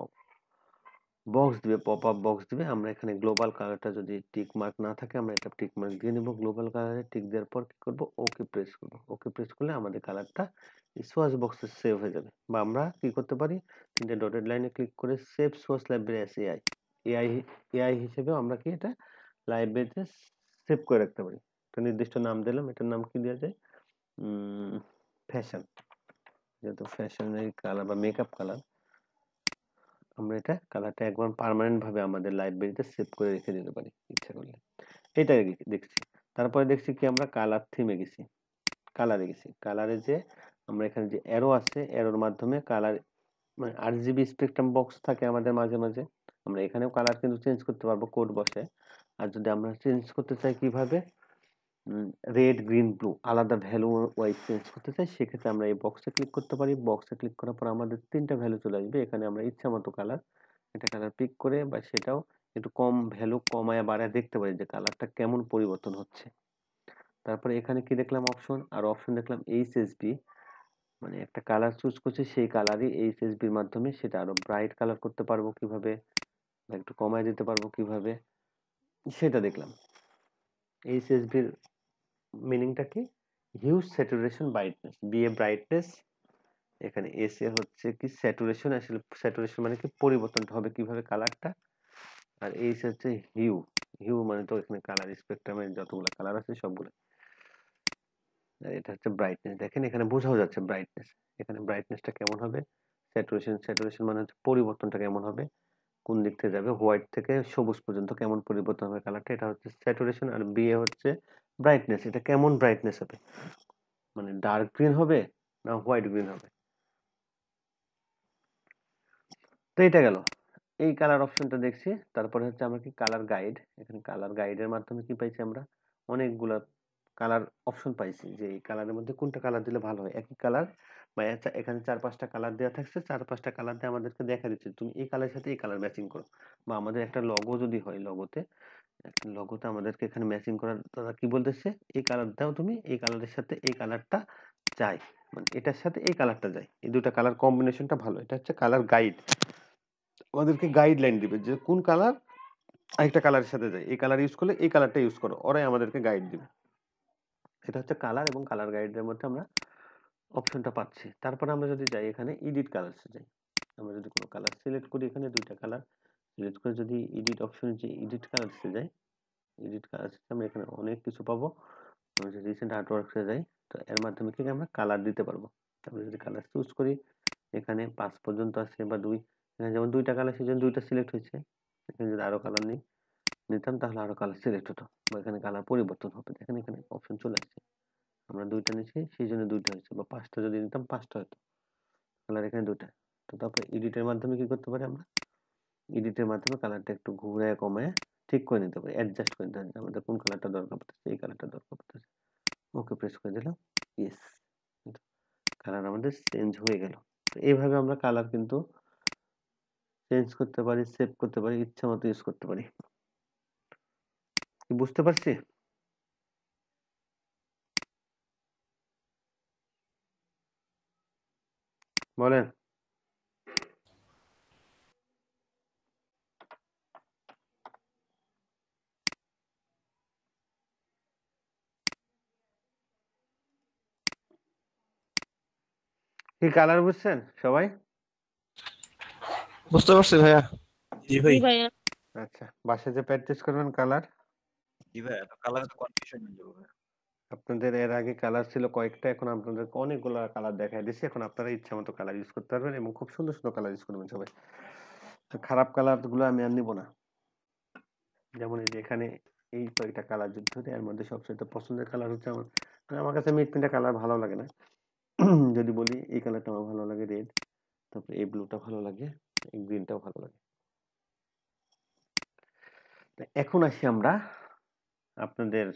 বক্স দিবে, পপ আপ বক্স দিবে। আমরা এখানে গ্লোবাল কালারটা যদি টিক মার্ক না থাকে, আমরা একটা টিক মার্ক দিয়ে নেব। গ্লোবাল কালারে টিক দেওয়ার পর কি করব, ওকে প্রেস করব। ওকে প্রেস করলে আমাদের কালারটা সোয়াচ বক্সে সেভ হয়ে যাবে। বা আমরা কি করতে পারি, তিনটে ডটেড লাইনে ক্লিক করে save swatch library as AI, AI AI হিসেবে আমরা কি এটা লাইব্রেরিতে সেভ করে রাখতে পারি। একটা নির্দিষ্ট নাম দিলাম, এটার নাম কি দেওয়া যায়, ফ্যাশন, যেহেতু ফ্যাশনের কালার বা মেকআপ কালার, আমরা এটা কালারটা একবার পার্মানেন্ট ভাবে আমাদের লাইব্রেরিতে সেভ করে রেখে দিতে পারি ইচ্ছা করলে। এটা দেখছি। তারপরে দেখছি কি, আমরা কালার থিমে গেছি, কালারে গেছি। কালারে যে আমরা এখানে যে অ্যারো আছে, অ্যারোর মাধ্যমে কালার, মানে RGB স্পেকট্রাম বক্স থাকে আমাদের মাঝে মাঝে, আমরা এখানেও কালার কিন্তু চেঞ্জ করতে পারবো কোড বসে। আর যদি আমরা চেঞ্জ করতে চাই কিভাবে, রেড গ্রিন ব্লু আলাদা ভ্যালু ওয়াইজ চেঞ্জ করতে চাই, সেক্ষেত্রে আমরা এই বক্সে ক্লিক করতে পারি। বক্সে ক্লিক করার পর আমাদের তিনটা ভ্যালু চলে আসবে। এখানে আমরা ইচ্ছা মতো কালার, এটা কালার পিক করে বা সেটাও একটু কম ভ্যালু কমায় বাড়ায় দেখতে পারি যে কালারটা কেমন পরিবর্তন হচ্ছে। তারপরে এখানে কি দেখলাম, অপশন, আর অপশন দেখলাম এইচএসবি, মানে একটা কালার চুজ করছি, সেই কালারই এইচএসবির মাধ্যমে সেটা আরো ব্রাইট কালার করতে পারবো কিভাবে, বা একটু কমায় দিতে পারবো কিভাবে, সেটা দেখলাম। এইচএসবির মিনিংটা কি, huge saturation brightness, BA brightness, এখানে এস এ হচ্ছে কি স্যাচুরেশন, আসলে স্যাচুরেশন মানে কি পরিবর্তনটা হবে কিভাবে কালারটা, আর এইচ হচ্ছে হিউ, হিউ মানে তো এখানে কালার স্পেকট্রামের যতগুলো কালার আছে সবগুলো। আর এটা হচ্ছে ব্রাইটনেস, দেখেন এখানে বোঝাও যাচ্ছে ব্রাইটনেস, এখানে ব্রাইটনেসটা কেমন হবে, স্যাচুরেশন মানে হচ্ছে পরিবর্তনটা কেমন হবে, কোন দিক থেকে যাবে, হোয়াইট থেকে সবুজ পর্যন্ত কেমন পরিবর্তন হবে কালারটা, এটা হচ্ছে স্যাচুরেশন। আর বি এ হচ্ছে ব্রাইটনেস, এটা কেমন ব্রাইটনেস হবে, মানে ডার্ক গ্রিন হবে না হোয়াইট গ্রিন হবে। তো এটা গেল এই কালার অপশনটা দেখছি। তারপরে হচ্ছে আমরা কি কালার গাইড, এখানে কালার গাইডের মাধ্যমে কি পাইছি আমরা অনেকগুলা কালার অপশন পাইছি যে এই কালারের মধ্যে কোনটা কালার দিলে ভালো হয়। একই কালার বা এখানে 4-5টা কালার দেওয়া থাকছে, 4-5টা কালার দিয়ে আমাদেরকে দেখা দিচ্ছে তুমি এই কালারের সাথে এই কালার ম্যাচিং করো। বা আমাদের একটা লগো যদি হয়, লগোতে আমাদেরকে এখানে ম্যাচিং করার তারা কি বলতেছে, এই কালার দাও তুমি, এই কালারের সাথে এই কালারটা চাই, মানে এটার সাথে এই কালারটা যায়, এই দুটা কালার কম্বিনেশনটা ভালো। এটা হচ্ছে কালার গাইড, আমাদেরকে গাইডলাইন দিবে যে কোন কালার আরেকটা কালারের সাথে যায়, এই কালার ইউজ করলে এই কালারটা ইউজ করো, ওরাই আমাদেরকে গাইড দিবে। এটা হচ্ছে কালার এবং কালার গাইডের মধ্যে আমরা অপশনটা পাচ্ছি। তারপরে আমরা যদি যাই এখানে এডিট কালারসে যাই, আমরা যদি কোনো কালার সিলেক্ট করি, এখানে দুইটা কালার সিলেক্ট করে যদি এডিট অপশনে যে এডিট কালারসে যাই, এডিট কালারসে আমরা এখানে অনেক কিছু পাবো। আমরা যদি রিসেন্ট আর্টওয়ার্কসে যাই, তো এর মাধ্যমে কি আমরা কালার দিতে পারবো। আমরা যদি কালার চুজ করি, এখানে 5 পর্যন্ত আছে বা 2, এখানে যেমন 2টা কালার সেজন্য 2টা সিলেক্ট হয়েছে। এখানে যদি আরো কালার নিতাম তাহলে আরো কালার সিলেক্ট হতো বা এখানে কালার পরিবর্তন হবে। দেখেন এখানে অপশন চলে আসছে, আমরা 2টা নিচ্ছি সেই জন্য 2টা হয়েছে, বা 5টা যদি নিতাম 5টা হতো, কালার এখানে 2টা। তো তারপর এডিটের মাধ্যমে কি করতে পারি আমরা, এডিটের মাধ্যমে কালারটা একটু ঘুরে কমায় ঠিক করে নিতে পারি, অ্যাডজাস্ট করে নিতে পারি আমাদের কোন কালারটা দরকার পড়তেছে, এই কালারটা দরকার পড়তেছে, ওকে প্রেস করে দিলাম, ইয়েস, কালার আমাদের চেঞ্জ হয়ে গেল। তো এইভাবে আমরা কালার কিন্তু চেঞ্জ করতে পারি, সেভ করতে পারি, ইচ্ছা মতো ইউজ করতে পারি। কি বুঝতে পারছি? বলেন। কি কালার বুঝছেন সবাই? বুঝতে পারছি ভাইয়া। জি ভাই। জি ভাইয়া। আচ্ছা, বাসায় যে প্র্যাকটিস করবেন কালার, জি ভাইয়া, তো কালারে তো কনফিউশন হয়ে যাবে ভাইয়া। আপনাদের এর আগে কালার ছিল কয়েকটা, এখন আপনাদেরকে অনেকগুলো কালার দেখাই দিচ্ছি। এখন আপনারা ইচ্ছা মতো কালার ইউজ করতে পারবেন এবং খুব সুন্দর সুন্দর কালার ইউজ করবেন সবাই। খারাপ কালার গুলো আমি আর নিব না। যেমন এই যে এখানে এই কয়েকটা কালার যদি ধরি, এর মধ্যে সবচেয়ে পছন্দের কালার হচ্ছে আমার কাছে মিডপিনটা কালার ভালো লাগে না। যদি বলি এই কালারটা আমার ভালো লাগে রেড, তারপরে এই ব্লুটা ভালো লাগে, এই গ্রিনটাও ভালো লাগে। এখন আসি আমরা আপনাদের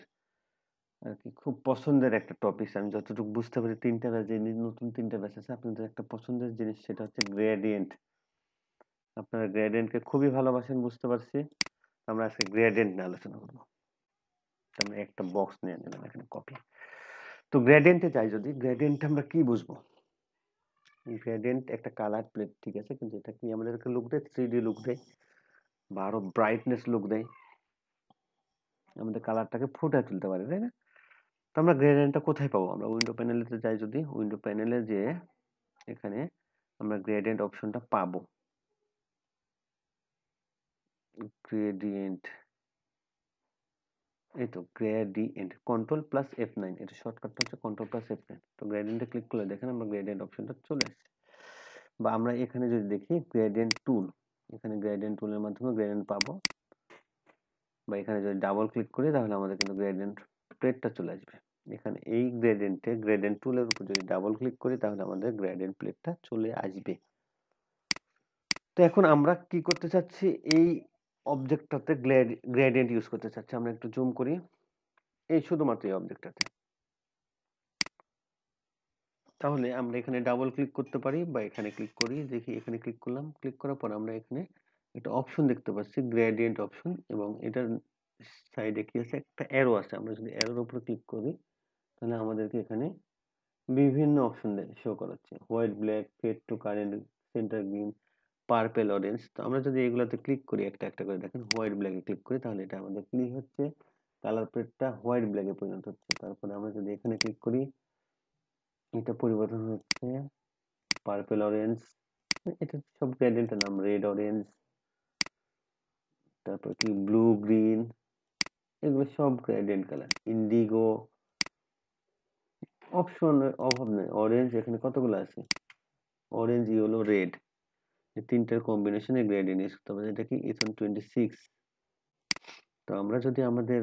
আর কি খুব পছন্দের একটা টপিক, আমি যতটুকু বুঝতে পারি 3টা ব্যাচ, নতুন 3টা ব্যাচ আছে, আপনাদের একটা পছন্দের জিনিস সেটা হচ্ছে গ্রেডিয়েন্ট। আপনারা গ্রেডিয়েন্টকে খুবই ভালোবাসেন বুঝতে পারছি। আমরা আজকে গ্রেডিয়েন্ট নিয়ে আলোচনা করব। আমরা একটা বক্স নিয়ে নিলাম এখানে কপি। তো গ্রেডিয়েন্টে যাই, যদি গ্রেডিয়েন্ট আমরা কি বুঝবো, গ্রেডিয়েন্ট একটা কালার প্লেট, ঠিক আছে, কিন্তু এটা কি আমাদেরকে লুক দেয়, 3D লুক দেয় বা আরো ব্রাইটনেস লুক দেয়, আমাদের কালারটাকে ফুটিয়ে তুলতে পারে, তাই না? তো আমরা গ্রেডিয়েন্টটা কোথায় পাবো, আমরা উইন্ডো প্যানেলেতে যাই, যদি উইন্ডো প্যানেলে যে এখানে আমরা গ্রেডিয়েন্ট অপশনটা পাবো, গ্রেডিয়েন্ট, এই তো গ্রেডিয়েন্ট, কন্ট্রোল প্লাস F9, এটা শর্টকাটটা হচ্ছে কন্ট্রোল প্লাস F9। তো গ্রেডিয়েন্টে ক্লিক করলে দেখেন আমরা গ্রেডিয়েন্ট অপশনটা চলে আসছে। বা আমরা এখানে যদি দেখি গ্রেডিয়েন্ট টুল, এখানে গ্রেডিয়েন্ট টুলের মাধ্যমে গ্রেডিয়েন্ট পাবো, বা এখানে যদি ডাবল ক্লিক করি তাহলে আমাদের কিন্তু গ্রেডিয়েন্ট প্লেটটা চলে আসবে। এখানে এই গ্রেডিয়েন্ট টুলের উপর যদি ডাবল ক্লিক করি তাহলে আমাদের গ্রেডিয়েন্ট প্লেটটা চলে আসবে। তো এখন আমরা কি করতে চাচ্ছি, এই অবজেক্টটাতে গ্রেডিয়েন্ট ইউজ করতে চাচ্ছি। আমরা একটু জুম করি, এই শুধুমাত্র এই অবজেক্টটাতে। তাহলে আমরা এখানে ডাবল ক্লিক করতে পারি বা এখানে ক্লিক করি, দেখি এখানে ক্লিক করলাম, ক্লিক করার পর আমরা এখানে একটা অপশন দেখতে পাচ্ছি, গ্রেডিয়েন্ট অপশন, এবং এটার সাইডে কি আছে, একটা অ্যারো আছে। আমরা যদি অ্যারোর উপর ক্লিক করি তাহলে আমাদেরকে এখানে বিভিন্ন অপশন শো করাচ্ছে, white, black, fade to current, centre green, purple, orange. তো আমরা যদি এগুলাতে ক্লিক করি একটা একটা করে, দেখেন হোয়াইট ব্ল্যাকে ক্লিক করি তাহলে এটা আমাদের কি হচ্ছে, কালার প্লেটটা হোয়াইট ব্ল্যাকে পরিণত হচ্ছে। তারপরে আমরা যদি এখানে ক্লিক করি এটা পরিবর্তন হচ্ছে পার্পল, অরেঞ্জ, এটা সব গ্রেডিয়েন্টের নাম, রেড, অরেঞ্জ, তারপর কি ব্লু, গ্রিন, এগুলো সব গ্রেডিয়েন্ট কালার, ইন্ডিগো, অপশনের অভাব নেই। অরেঞ্জ এখানে কতগুলো আছে, অরেঞ্জ, ইয়েলো, রেড, এই তিনটার কম্বিনেশনে গ্রেডিয়েন্ট ইউজ করতে হবে। এটা কি S26। তো আমরা যদি আমাদের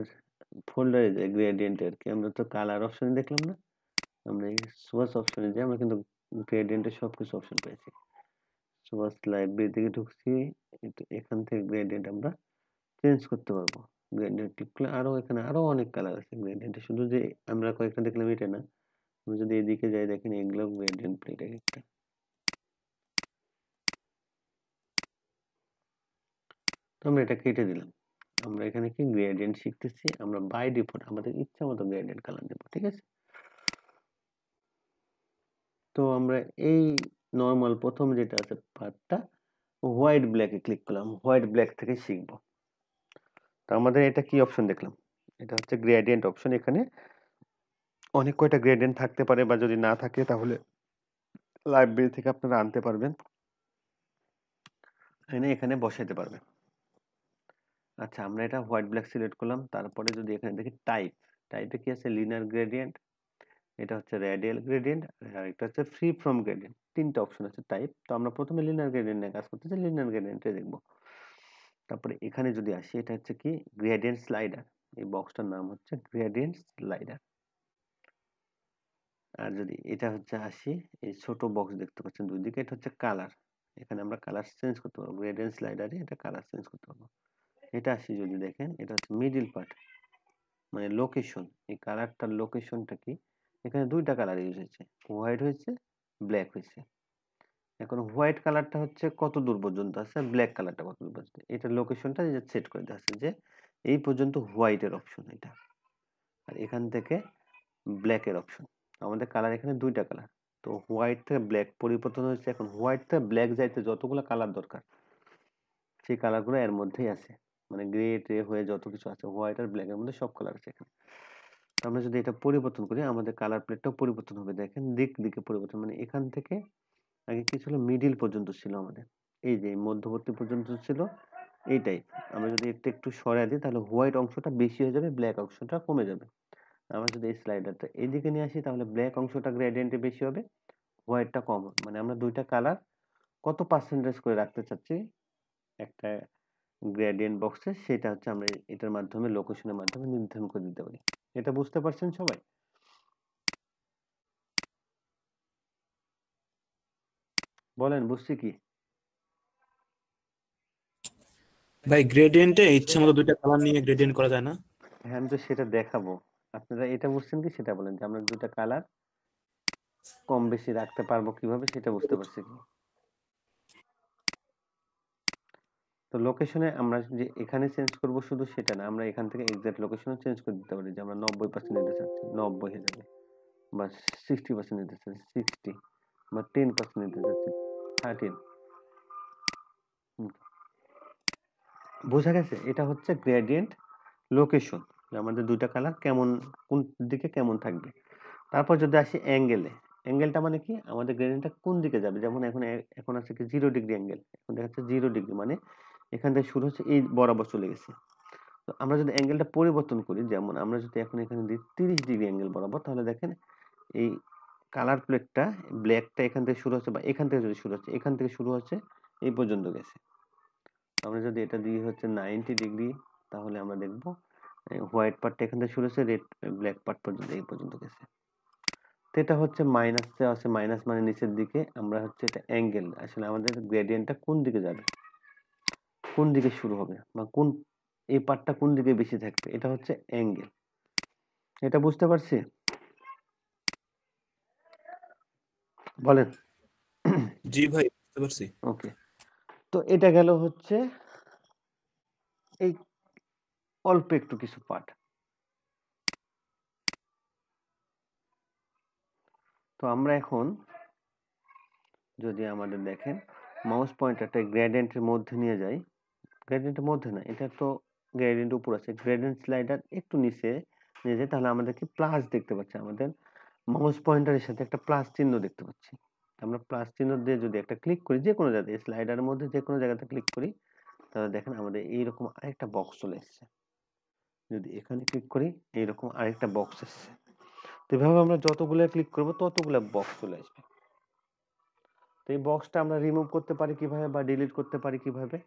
ফোল্ডারে যাই গ্রেডিয়েন্টের, কি আমরা তো কালার অপশন দেখলাম না, আমরা এই সোর্স অপশনে যাই, আমরা কিন্তু গ্রেডিয়েন্টের সবকিছু অপশন পেয়েছি। সোয়াস লাইব্রেরি থেকে ঢুকছি, এখান থেকে গ্রেডিয়েন্ট আমরা চেঞ্জ করতে পারবো। গ্রেডিয়েন্ট ক্লিক করলে আরো এখানে আরো অনেক কালার আছে গ্রেডিয়েন্টে, শুধু যে আমরা কয়েকটা দেখলাম এটা না, আমি যদি এদিকে যাই দেখেন এগুলো গ্রেডিয়েন্ট প্লেট একটা। তো আমরা এটা কেটে দিলাম। আমরা এখানে কি গ্রেডিয়েন্ট শিখতেছি, আমরা বাই ডিফল্ট আমাদের ইচ্ছা মতো গ্রেডিয়েন্ট কালার দেবো, ঠিক আছে। তো আমরা এই নর্মাল প্রথম যেটা আছে পার্টটা হোয়াইট ব্ল্যাকে ক্লিক করলাম, হোয়াইট ব্ল্যাক থেকে শিখবো। তো আমাদের এটা কি অপশন দেখলাম, এটা হচ্ছে গ্রেডিয়েন্ট অপশন। এখানে অনেক কয়টা গ্রেডিয়েন্ট থাকতে পারে, বা যদি না থাকে তাহলে লাইব্রেরি থেকে আপনারা আনতে পারবেন, এনে এখানে বসাইতে পারবেন। আচ্ছা, আমরা এটা হোয়াইট ব্ল্যাক সিলেক্ট করলাম। তারপরে যদি এখানে দেখি টাইপে কি আছে, লিনিয়ার গ্রেডিয়েন্ট, এটা হচ্ছে রেডিয়াল গ্রেডিয়েন্ট, আর এটা হচ্ছে ফ্রি ফ্রম গ্রেডিয়েন্ট। তিনটা অপশন আছে টাইপ। তো আমরা প্রথমে লিনিয়ার গ্রেডিয়েন্ট নিয়ে কাজ করতেছি, লিনিয়ার গ্রেডিয়েন্টে দেখব। তারপরে এখানে যদি আসি, এটা হচ্ছে কি গ্রেডিয়েন্ট স্লাইডার, এই বক্সটার নাম হচ্ছে গ্রেডিয়েন্ট স্লাইডার। আর যদি এটা হচ্ছে আসি, এই ছোট বক্স দেখতে পাচ্ছেন দুই দিকে, এটা হচ্ছে কালার। এখানে আমরা কালার চেঞ্জ করতে পারবো, গ্রেডিয়েন্ট স্লাইডারে এটা কালার চেঞ্জ করতে পারবো। এটা আসি যদি দেখেন, এটা হচ্ছে মিডিল পার্ট, মানে লোকেশন। এই কালারটার লোকেশনটা কি, এখানে দুইটা কালার ইউজ হয়েছে, হোয়াইট হয়েছে, ব্ল্যাক হয়েছে। এখন হোয়াইট কালারটা হচ্ছে কত দূর পর্যন্ত আছে, ব্ল্যাক কালারটা কত দূর পর্যন্ত, এটা লোকেশনটা সেট করে দেওয়া আছে যে এই পর্যন্ত হোয়াইটের অপশন এটা, আর এখান থেকে ব্ল্যাকের অপশন। আমাদের কালার এখানে দুইটা কালার, তো হোয়াইট থেকে ব্ল্যাক পরিবর্তন হয়েছে। এখন হোয়াইট থেকে ব্ল্যাক যাইতে যতগুলো কালার দরকার সেই কালারগুলো এর মধ্যেই আছে, মানে গ্রে ট্রে হয়ে যত কিছু আছে হোয়াইট আর ব্ল্যাক এর মধ্যে সব কালার আছে এখানে। আমরা যদি এটা পরিবর্তন করি, আমাদের কালার প্লেটটাও পরিবর্তন হবে। দেখেন দিকে পরিবর্তন, মানে এখান থেকে আগে কি ছিল, মিডিল পর্যন্ত ছিল আমাদের, এই যে মধ্যবর্তী পর্যন্ত ছিল এই টাইপ। আমরা যদি এটা একটু সরাই দিই তাহলে হোয়াইট অংশটা বেশি হয়ে যাবে, ব্ল্যাক অংশটা কমে যাবে। আমরা যদি এই স্লাইডারটা এইদিকে নিয়ে আসি তাহলে ব্ল্যাক অংশটা গ্রেডিয়েন্টে বেশি হবে, হোয়াইটটা কম হবে। মানে আমরা দুইটা কালার কত পার্সেন্টেজ করে রাখতে চাচ্ছি একটা গ্রেডিয়েন্ট বক্সে, সেটা হচ্ছে আমরা এটার মাধ্যমে, লোকেশনের মাধ্যমে নির্ধারণ করে দিতে পারি। এটা বুঝতে পারছেন সবাই? বলেন বুঝছি কি? ভাই গ্রেডিয়েন্টে ইচ্ছে মতো দুইটা কালার নিয়ে গ্রেডিয়েন্ট করা যায় না? হ্যাঁ, আমি তো সেটা দেখাবো। আপনারা এটা বুঝছেন কি সেটা বলেন, যে আমরা দুইটা কালার কম বেশি রাখতে পারবো কিভাবে, সেটা বুঝতে পারছি কি? তো লোকেশনে আমরা যে এখানে চেঞ্জ করব শুধু সেটা না, আমরা এখান থেকে এক্সাক্ট লোকেশনও চেঞ্জ করে দিতে পারি, যে আমরা 90% নিতে চাচ্ছি 90 হয়ে যাবে, বা 60% নিতে চাচ্ছি 60, বা 10% নিতে চাচ্ছি 13। বোঝা গেছে? এটা হচ্ছে গ্রেডিয়েন্ট লোকেশন, যে আমাদের দুইটা কালার কেমন, কোন দিকে কেমন থাকবে। তারপর যদি আসি অ্যাঙ্গেলে, অ্যাঙ্গেলটা মানে কি, আমাদের গ্রেডিয়েন্টটা কোন দিকে যাবে। যেমন এখন আছে কি 0 ডিগ্রি অ্যাঙ্গেল, এখন দেখাচ্ছে 0 ডিগ্রি, মানে এখান থেকে শুরু হচ্ছে এই বরাবর চলে গেছে। তো আমরা যদি অ্যাঙ্গেলটা পরিবর্তন করি, যেমন আমরা যদি এখন এখানে দিই 30 ডিগ্রি অ্যাঙ্গেল বরাবর, তাহলে দেখেন এই কালার প্লেটটা ব্ল্যাকটা এখান থেকে শুরু হচ্ছে, বা এখান থেকে যদি শুরু হচ্ছে, এখান থেকে শুরু হচ্ছে এই পর্যন্ত গেছে। আমরা যদি এটা দিই হচ্ছে 90 ডিগ্রি, তাহলে আমরা দেখব হোয়াইট পার্টটা এখান থেকে শুরু হচ্ছে, রেড ব্ল্যাক পার্ট পর্যন্ত এই পর্যন্ত গেছে। তো এটা হচ্ছে মাইনাসে আছে, মাইনাস মানে নিচের দিকে। আমরা হচ্ছে এটা অ্যাঙ্গেল, আসলে আমাদের গ্রেডিয়েন্টটা কোন দিকে যাবে, কোন দিকে শুরু হবে, বা কোন এই পার্টটা কোন দিকে বেশি থাকবে, এটা হচ্ছে অ্যাঙ্গেল। এটা বুঝতে পারছি? বলেন। জি ভাই, বুঝতে পারছি। ওকে, তো এটা গেল হচ্ছে এই অল্প একটু কিছু পার্ট। তো আমরা এখন যদি আমাদের দেখেন মাউস পয়েন্টারটা গ্রেডিয়েন্টের মধ্যে নিয়ে যাই, গ্রেডিয়েন্টের মধ্যে না, এটা তো গ্রেডিয়েন্ট উপর আছে, গ্রেডিয়েন্ট স্লাইডার একটু নিচে নিয়ে যাই, তাহলে আমাদের কি প্লাস দেখতে পাচ্ছি, আমাদের মাউস পয়েন্টারের সাথে একটা প্লাস চিহ্ন দেখতে পাচ্ছি। আমরা প্লাস চিহ্ন দিয়ে যদি একটা ক্লিক করি, যে কোনো জায়গায় স্লাইডারের মধ্যে যে কোনো জায়গাতে ক্লিক করি, তাহলে দেখেন আমাদের এইরকম আরেকটা বক্স চলে এসেছে। যদি এখানে ক্লিক করি, এইরকম আরেকটা বক্স এসেছে। তো এভাবে আমরা যতগুলো ক্লিক করব ততগুলো বক্স চলে আসবে। তো এই বক্সটা আমরা রিমুভ করতে পারি কিভাবে, বা ডিলিট করতে পারি কিভাবে,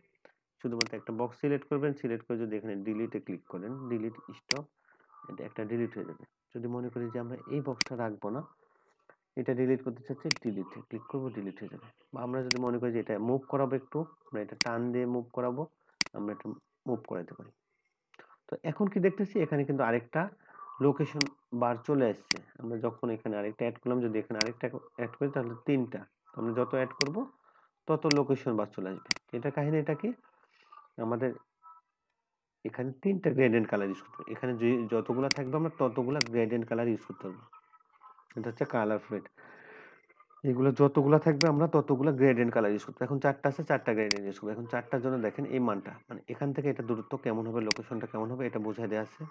শুধুমাত্র একটা বক্স সিলেক্ট করবেন, সিলেক্ট করে যদি এখানে ডিলিটে ক্লিক করেন, ডিলিট স্টপ, এটা একটা ডিলিট হয়ে যাবে। যদি মনে করি যে আমরা এই বক্সটা রাখবো না, এটা ডিলিট করতে চাচ্ছি, ডিলিটে ক্লিক করবো, ডিলিট হয়ে যাবে। বা আমরা যদি মনে করি যে এটা মুভ করাবো একটু, আমরা এটা টান দিয়ে মুভ করাবো, আমরা একটু মুভ করাতে পারি। তো এখন কি দেখতেছি, এখানে কিন্তু আরেকটা লোকেশন বার চলে আসছে। আমরা যখন এখানে আরেকটা অ্যাড করলাম, যদি এখানে আরেকটা অ্যাড করি তাহলে 3টা, আমরা যত অ্যাড করব তত লোকেশন বার চলে আসবে। এটা কাহিনীটা কি, আমাদের এখানে 3টা গ্রেডিয়েন্ট কালার ইউজ করতে হবে। এখানে যতগুলা থাকবে আমরা ততগুলা গ্রেডিয়েন্ট কালার ইউজ করতে পারবো। এটা হচ্ছে কালার ফ্রেড। এগুলো যতগুলা থাকবে আমরা ততগুলা গ্রেডিয়েন্ট কালার ইউজ করতে। এখন 4টা আছে, 4টা গ্রেডিয়েন্ট ইউজ করবো। এখন 4টার জন্য দেখেন এই মানটা, মানে এখান থেকে এটা দূরত্ব কেমন হবে, লোকেশনটা কেমন হবে, এটা বোঝাই দেওয়া আছে।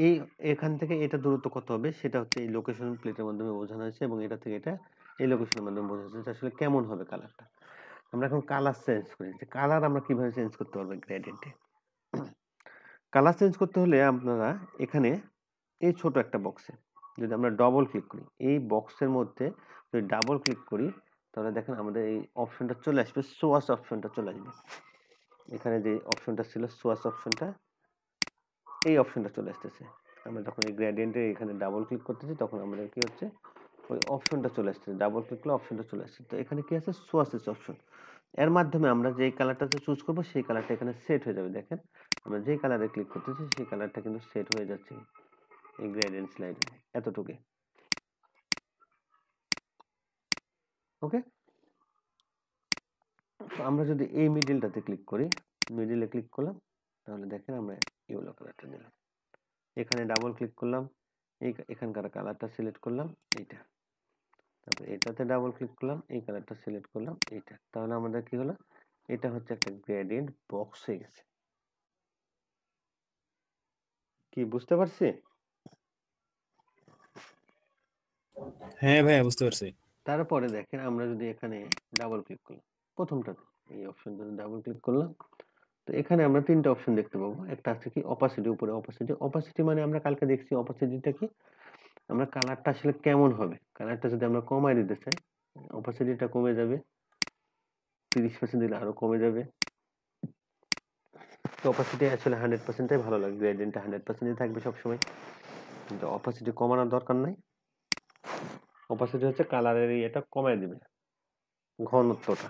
এই এখান থেকে এটা দূরত্ব কত হবে সেটা হচ্ছে এই লোকেশন প্লেটের মাধ্যমে বোঝানো হয়েছে, এবং এটা থেকে এটা এই লোকেশনের মাধ্যমে বোঝানো হয়েছে আসলে কেমন হবে কালারটা। আমরা এখন কালার চেঞ্জ করি, যে কালার আমরা কিভাবে চেঞ্জ করতে পারবো গ্রেডিয়েন্টে। কালার চেঞ্জ করতে হলে আপনারা এখানে এই ছোট একটা বক্সে যদি আমরা ডবল ক্লিক করি, এই বক্সের মধ্যে যদি ডাবল ক্লিক করি তাহলে দেখেন আমাদের এই অপশনটা চলে আসবে, সোয়াস অপশনটা চলে আসবে। এখানে যে অপশনটা ছিল সোয়াস অপশনটা, এই অপশনটা চলে আসতেছে। আমরা যখন এই গ্রেডিয়েন্টে এখানে ডাবল ক্লিক করতেছি তখন আমাদের কি হচ্ছে, ওই অপশনটা চলে আসছে, ডাবল ক্লিক করলে অপশনটা চলে আসছে। তো এখানে কি আছে, সোয়াসেস অপশন, এর মাধ্যমে আমরা যেই কালারটাতে চুজ করব সেই কালারটা এখানে সেট হয়ে যাবে। দেখেন আমরা যেই কালারে ক্লিক করতেছি সেই কালারটা কিন্তু সেট হয়ে যাচ্ছে এই গ্রেডিয়েন্ট স্লাইডে, এতটুকু। ওকে, তো আমরা যদি এই মিডিলটাতে ক্লিক করি, মিডিলে ক্লিক করলাম, তাহলে দেখেন আমরা ইয়েলো কালারটা নিলাম। এখানে ডাবল ক্লিক করলাম, এখানকার কালারটা সিলেক্ট করলাম এইটা, তারপর এটাতে ডাবল ক্লিক করলাম, এই কালারটা সিলেক্ট করলাম এইটা, তাহলে আমাদের কি হলো, এটা হচ্ছে একটা গ্রেডিয়েন্ট বক্স হয়ে গেছে। কি বুঝতে পারছি? হ্যাঁ ভাইয়া বুঝতে পারছি। তারপরে দেখেন আমরা যদি এখানে ডাবল ক্লিক করলাম, প্রথমটাতে এই অপশনটাতে ডাবল ক্লিক করলাম, তো এখানে আমরা 3টা অপশন দেখতে পাবো। একটা আছে কি অপাসিটি, উপরে অপাসিটি। অপাসিটি মানে আমরা কালকে দেখছি অপাসিটিটা কি, আমরা কালারটা আসলে কেমন হবে, কালারটা যদি আমরা কমায় দিতে চাই অপাসিটিটা কমে যাবে, 30% দিলে আরো কমে যাবে। তো অপাসিটি আসলে 100%টাই ভালো লাগে, গ্রেডিয়েন্টটা 100%ই থাকবে সবসময়, কিন্তু অপাসিটি কমানোর দরকার নাই। অপাসিটি হচ্ছে কালারের এটা কমায় দিবে, ঘনত্বটা।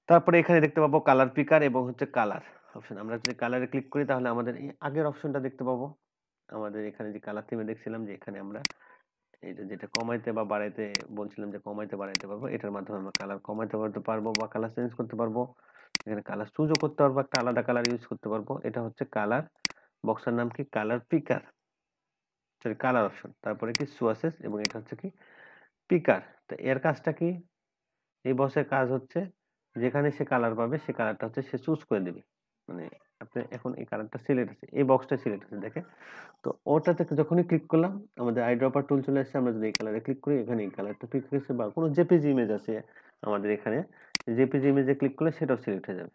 তারপরে এখানে দেখতে পাবো কালার পিকার এবং হচ্ছে কালার অপশন। আমরা যদি কালারে ক্লিক করি তাহলে আমাদের এই আগের অপশনটা দেখতে পাবো। আমাদের এখানে যে কালার থিমে দেখছিলাম যে এখানে আমরা এটা যেটা কমাইতে বা বাড়াইতে বলছিলাম যে কমাইতে বাড়াইতে পারবো, এটার মাধ্যমে আমরা কালার কমাইতে পারবো বা কালার চেঞ্জ করতে পারবো। এখানে কালার চুজও করতে পারবো, একটা আলাদা কালার ইউজ করতে পারবো। এটা হচ্ছে কালার বক্সের নাম কি, কালার পিকার, সরি কালার অপশন। তারপরে কি সোয়াসেস, এবং এটা হচ্ছে কি পিকার। তো এর কাজটা কি, এই বক্সের কাজ হচ্ছে যেখানে সে কালার পাবে সে কালারটা হচ্ছে সে চুজ করে দিবে। মানে আপনি এখন এই কালারটা সিলেক্ট আছে, এই বক্সটা সিলেক্ট আছে দেখেন, তো ওটাতে যখনই ক্লিক করলাম আমাদের আইড্রপার টুল চলে আসছে। আমরা যদি এই কালারে ক্লিক করি এখানে এই কালারটা পিক হয়েছে, বা কোনো জেপিজি ইমেজ আছে আমাদের এখানে, জেপিজি ইমেজে ক্লিক করলে সেটাও সিলেক্ট হয়ে যাবে।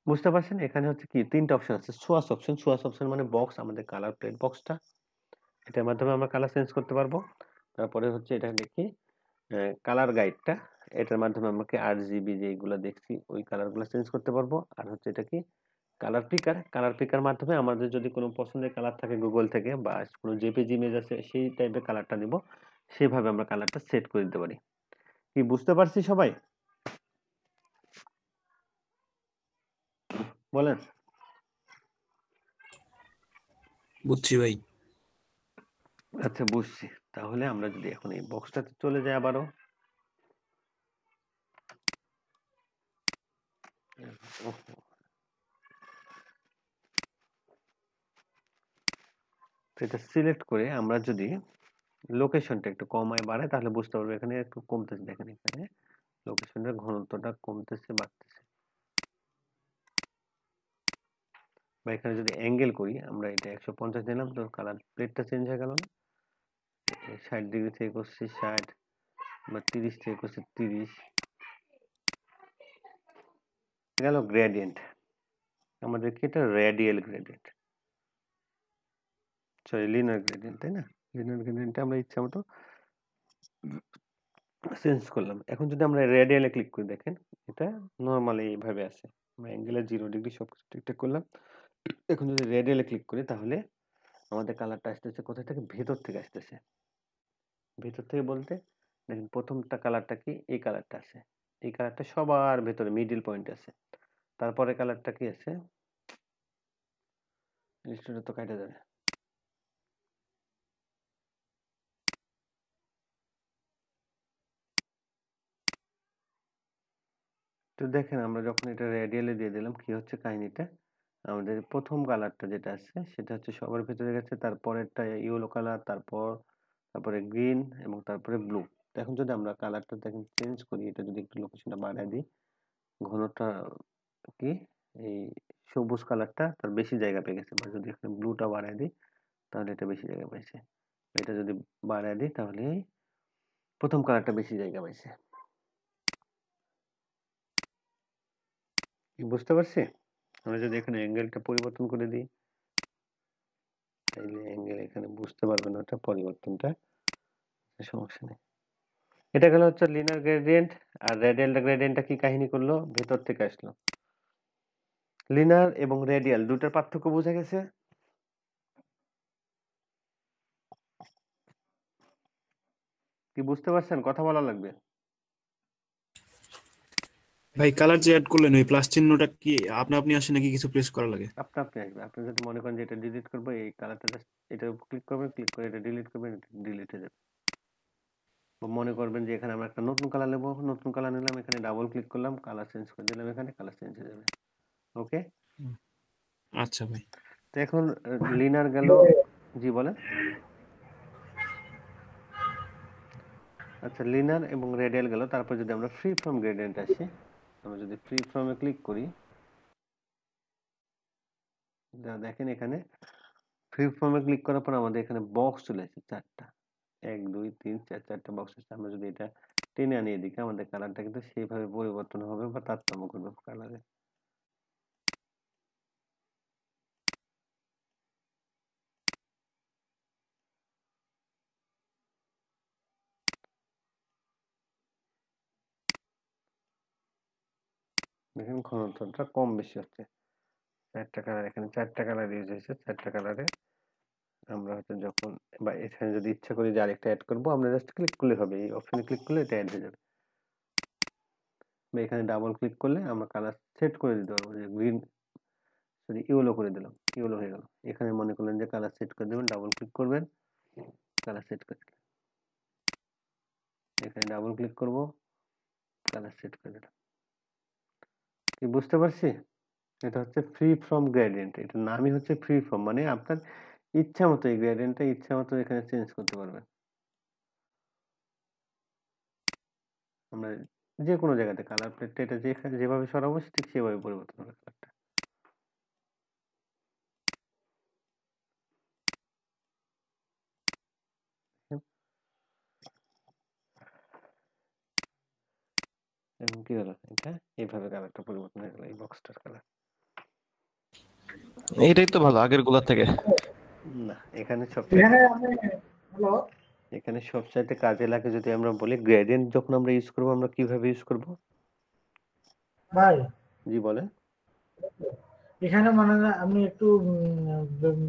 বুঝতে পারছেন? এখানে হচ্ছে কি 3টা অপশন আছে, সোয়াস অপশন। সোয়াস অপশন মানে বক্স, আমাদের কালার প্লেট বক্সটা, এটার মাধ্যমে আমরা কালার চেঞ্জ করতে পারবো। তারপরে হচ্ছে এটা দেখি কালার গাইডটা, এটার মাধ্যমে আমাকে RGB যেগুলো দেখছি ওই কালারগুলো চেঞ্জ করতে পারবো। আর হচ্ছে এটা কি কালার পিকার, কালার পিকার মাধ্যমে আমাদের যদি কোনো পছন্দের কালার থাকে গুগল থেকে বা কোনো জেপিজি ইমেজ আছে সেই টাইপের কালারটা নিব, সেভাবে আমরা কালারটা সেট করে দিতে পারি। কি বুঝতে পারছি সবাই? বলেন। বুঝছি ভাই। আচ্ছা বুঝছি, তাহলে আমরা যদি এখন এই বক্সটাতে চলে যাই আবারও, এটা সিলেক্ট করে আমরা যদি লোকেশনটা একটু কমায় বাড়ায় তাহলে বুঝতে পারবো এখানে একটু কমতেছে। দেখেন এখানে লোকেশনের ঘনত্বটা কমতেছে বাড়তেছে। বা এখানে যদি অ্যাঙ্গেল করি, আমরা এটা 150 নিলাম, তো কালার প্লেটটা চেঞ্জ হয়ে গেল না, 60 ডিগ্রি থেকে করছি 60, বা 30 থেকে করছি 30, গেল গ্রেডিয়েন্ট। আমাদের কি এটা radial gradient, sorry linear gradient, তাই না? লিনিয়ার গ্রেডিয়েন্টটা আমরা ইচ্ছা মতো চেঞ্জ করলাম। এখন যদি আমরা রেডিয়ালে ক্লিক করি দেখেন এটা নরমালি এইভাবে আছে, আমরা অ্যাঙ্গেলে 0 ডিগ্রি সবকিছু ঠিকঠাক করলাম। এখন যদি রেডিয়ালে ক্লিক করি তাহলে আমাদের কালারটা আসতেছে কোথা থেকে? ভেতর থেকে আসতেছে। ভেতর থেকে বলতে দেখেন প্রথমটা কালারটা কি? এই কালারটা আছে। এই কালারটা সবার ভেতরে মিডল পয়েন্ট আছে। তারপরে কালারটা কি আছে? স্টুডিও তো কাটা যাবে। তো দেখেন আমরা যখন এটা রেডিয়ালে দিয়ে দিলাম কি হচ্ছে কাহিনীটা? আমাদের প্রথম কালারটা যেটা আছে সেটা হচ্ছে সবার ভেতরে গেছে, তারপরেরটা ইয়েলো কালার, তারপরে গ্রিন এবং তারপরে ব্লু। এখন যদি আমরা কালারটা দেখেন চেঞ্জ করি, এটা যদি একটু লোকেশনটা বাড়ায় দিই, ঘনটা কি এই সবুজ কালারটা তার বেশি জায়গা পেয়ে গেছে, বা যদি এখানে ব্লুটা বাড়ায় দিই তাহলে এটা বেশি জায়গা পাইছে। এটা যদি বাড়ায় দিই তাহলে প্রথম কালারটা বেশি জায়গা পাইছে। কি বুঝতে পারছি? আমরা যদি এখানে অ্যাঙ্গেলটা পরিবর্তন করে দিই তাহলে অ্যাঙ্গেল এখানে বুঝতে পারবেন ওটা পরিবর্তনটা, সমস্যা নেই। এটা গেল হচ্ছে লিনিয়ার গ্রেডিয়েন্ট। আর রেডিয়াল গ্রেডিয়েন্টটা কি কাহিনী করলো? ভেতর থেকে আসলো। লিনিয়ার এবং রেডিয়াল দুটার পার্থক্য বোঝা গেছে? কি বুঝতে পারছেন? কথা বলা লাগবে। ভাই কালার যে অ্যাড করলেন ওই প্লাস চিহ্নটা কি আপনা আপনি আসে নাকি কিছু প্রেস করা লাগে? আপনা আপনি আসবে। আপনি যদি মনে করেন যে এটা ডিলিট করবো, এই কালারটা জাস্ট এটা ক্লিক করবেন, ক্লিক করে এটা ডিলিট করবেন, ডিলিট হয়ে যাবে। বা মনে করবেন যে এখানে আমরা একটা নতুন কালার নেবো, নতুন কালার নিলাম, এখানে ডাবল ক্লিক করলাম, কালার চেঞ্জ করে দিলাম, এখানে কালার চেঞ্জ হয়ে যাবে। ওকে, আচ্ছা ভাই। তো এখন লিনার গেল। জি বলেন। আচ্ছা, লিনার এবং রেডিয়াল গেল। তারপর যদি আমরা ফ্রি ফর্ম গ্রেডিয়েন্ট আসি, আমরা যদি ফ্রি ফর্মে ক্লিক করি, দেখেন এখানে ফ্রি ফর্মে ক্লিক করার পর আমাদের এখানে বক্স চলে আসছে চারটা, 1 2 3 4 চারটা বক্স আছে। আমরা যদি এটা টেনে আনি এদিকে, আমাদের কালারটা কিন্তু সেইভাবে পরিবর্তন হবে বা তারতম্য করবে কালারে। দেখেন ঘনত্বটা কম বেশি হচ্ছে। চারটা কালার, এখানে চারটা কালার ইউজ হয়েছে। চারটা কালারে আমরা হয়তো যখন বা এখানে যদি ইচ্ছা করি যে আরেকটা অ্যাড করবো, আমরা জাস্ট ক্লিক করলে হবে। এই অপশনে ক্লিক করলে এটা অ্যাড হয়ে যাবে। বা এখানে ডাবল ক্লিক করলে আমরা কালার সেট করে দিতে পারবো, যে গ্রিন যদি ইয়েলো করে দিলাম, ইয়েলো হয়ে গেল। এখানে মনে করলেন যে কালার সেট করে দেবেন, ডাবল ক্লিক করবেন, কালার সেট করে দিলেন। এখানে ডাবল ক্লিক করব, কালার সেট করে দিলাম। কি বুঝতে পারছি? এটা হচ্ছে ফ্রি ফ্রম গ্রেডিয়েন্ট। এটার নামই হচ্ছে ফ্রি ফ্রম, মানে আপনার ইচ্ছা মতো এই গ্রেডিয়েন্টটা ইচ্ছা মতো এখানে চেঞ্জ করতে পারবেন। আমরা যে কোনো জায়গাতে কালার প্লেটটা এটা যেখানে যেভাবে সরাবো ঠিক সেভাবে পরিবর্তন হবে কালারটা। এখন কি হলো? এটা এইভাবে কালারটা পরিবর্তন হয়ে গেল, এই বক্সটার কালার। এইটাই তো ভালো আগের গুলা থেকে। না, এখানে এখানে আমি হ্যালো এখানে সবচাইতে কাজে লাগে যদি আমরা বলি গ্রেডিয়েন্ট যখন আমরা ইউজ করব, আমরা কিভাবে ইউজ করব? ভাই, জি বলেন। এখানে মানে না আমি একটু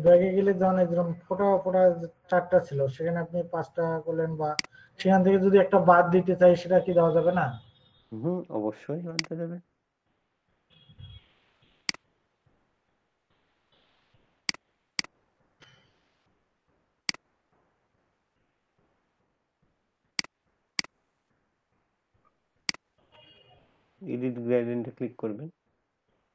ব্যাগে গেলে যেমন এরকম ফোটা ফোটা চারটা ছিল, সেখানে আপনি 5টা করলেন, বা সেখান থেকে যদি একটা বাদ দিতে চাই সেটা কি দেওয়া যাবে না? হুম, অবশ্যই আনতে যাবে। এডিট গ্রেডিয়েন্টে ক্লিক করবেন।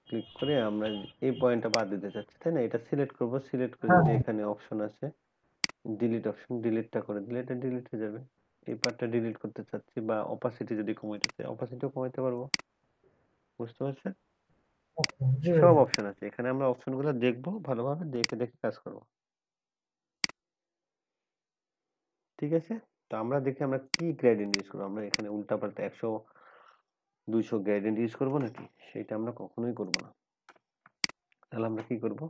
ক্লিক করে আমরা এই পয়েন্টটা বাদ দিতে চাচ্ছি, তাই না? এটা সিলেক্ট করব। সিলেক্ট করে হ্যাঁ যদি হ্যাঁ। এখানে অপশন আছে ডিলিট অপশন, ডিলিটটা করে দিলে এটা ডিলিট হয়ে যাবে। এই পার্টটা ডিলিট করতে চাচ্ছি বা অপাসিটি যদি কমাইতে চাই, অপাসিটিও কমাইতে পারবো। বুঝতে পারছেন? আচ্ছা, জি সব ভাই। অপশন আছে এখানে। আমরা অপশনগুলো দেখবো, ভালোভাবে দেখে দেখে কাজ করব। ঠিক আছে? তো আমরা দেখি আমরা কি গ্রেডিয়েন্ট ইউজ করবো। আমরা এখানে উল্টাপাল্টা 100 200 গ্রেডিয়েন্ট ইউজ করবো নাকি? সেটা আমরা কখনোই করব না। তাহলে আমরা কি করব?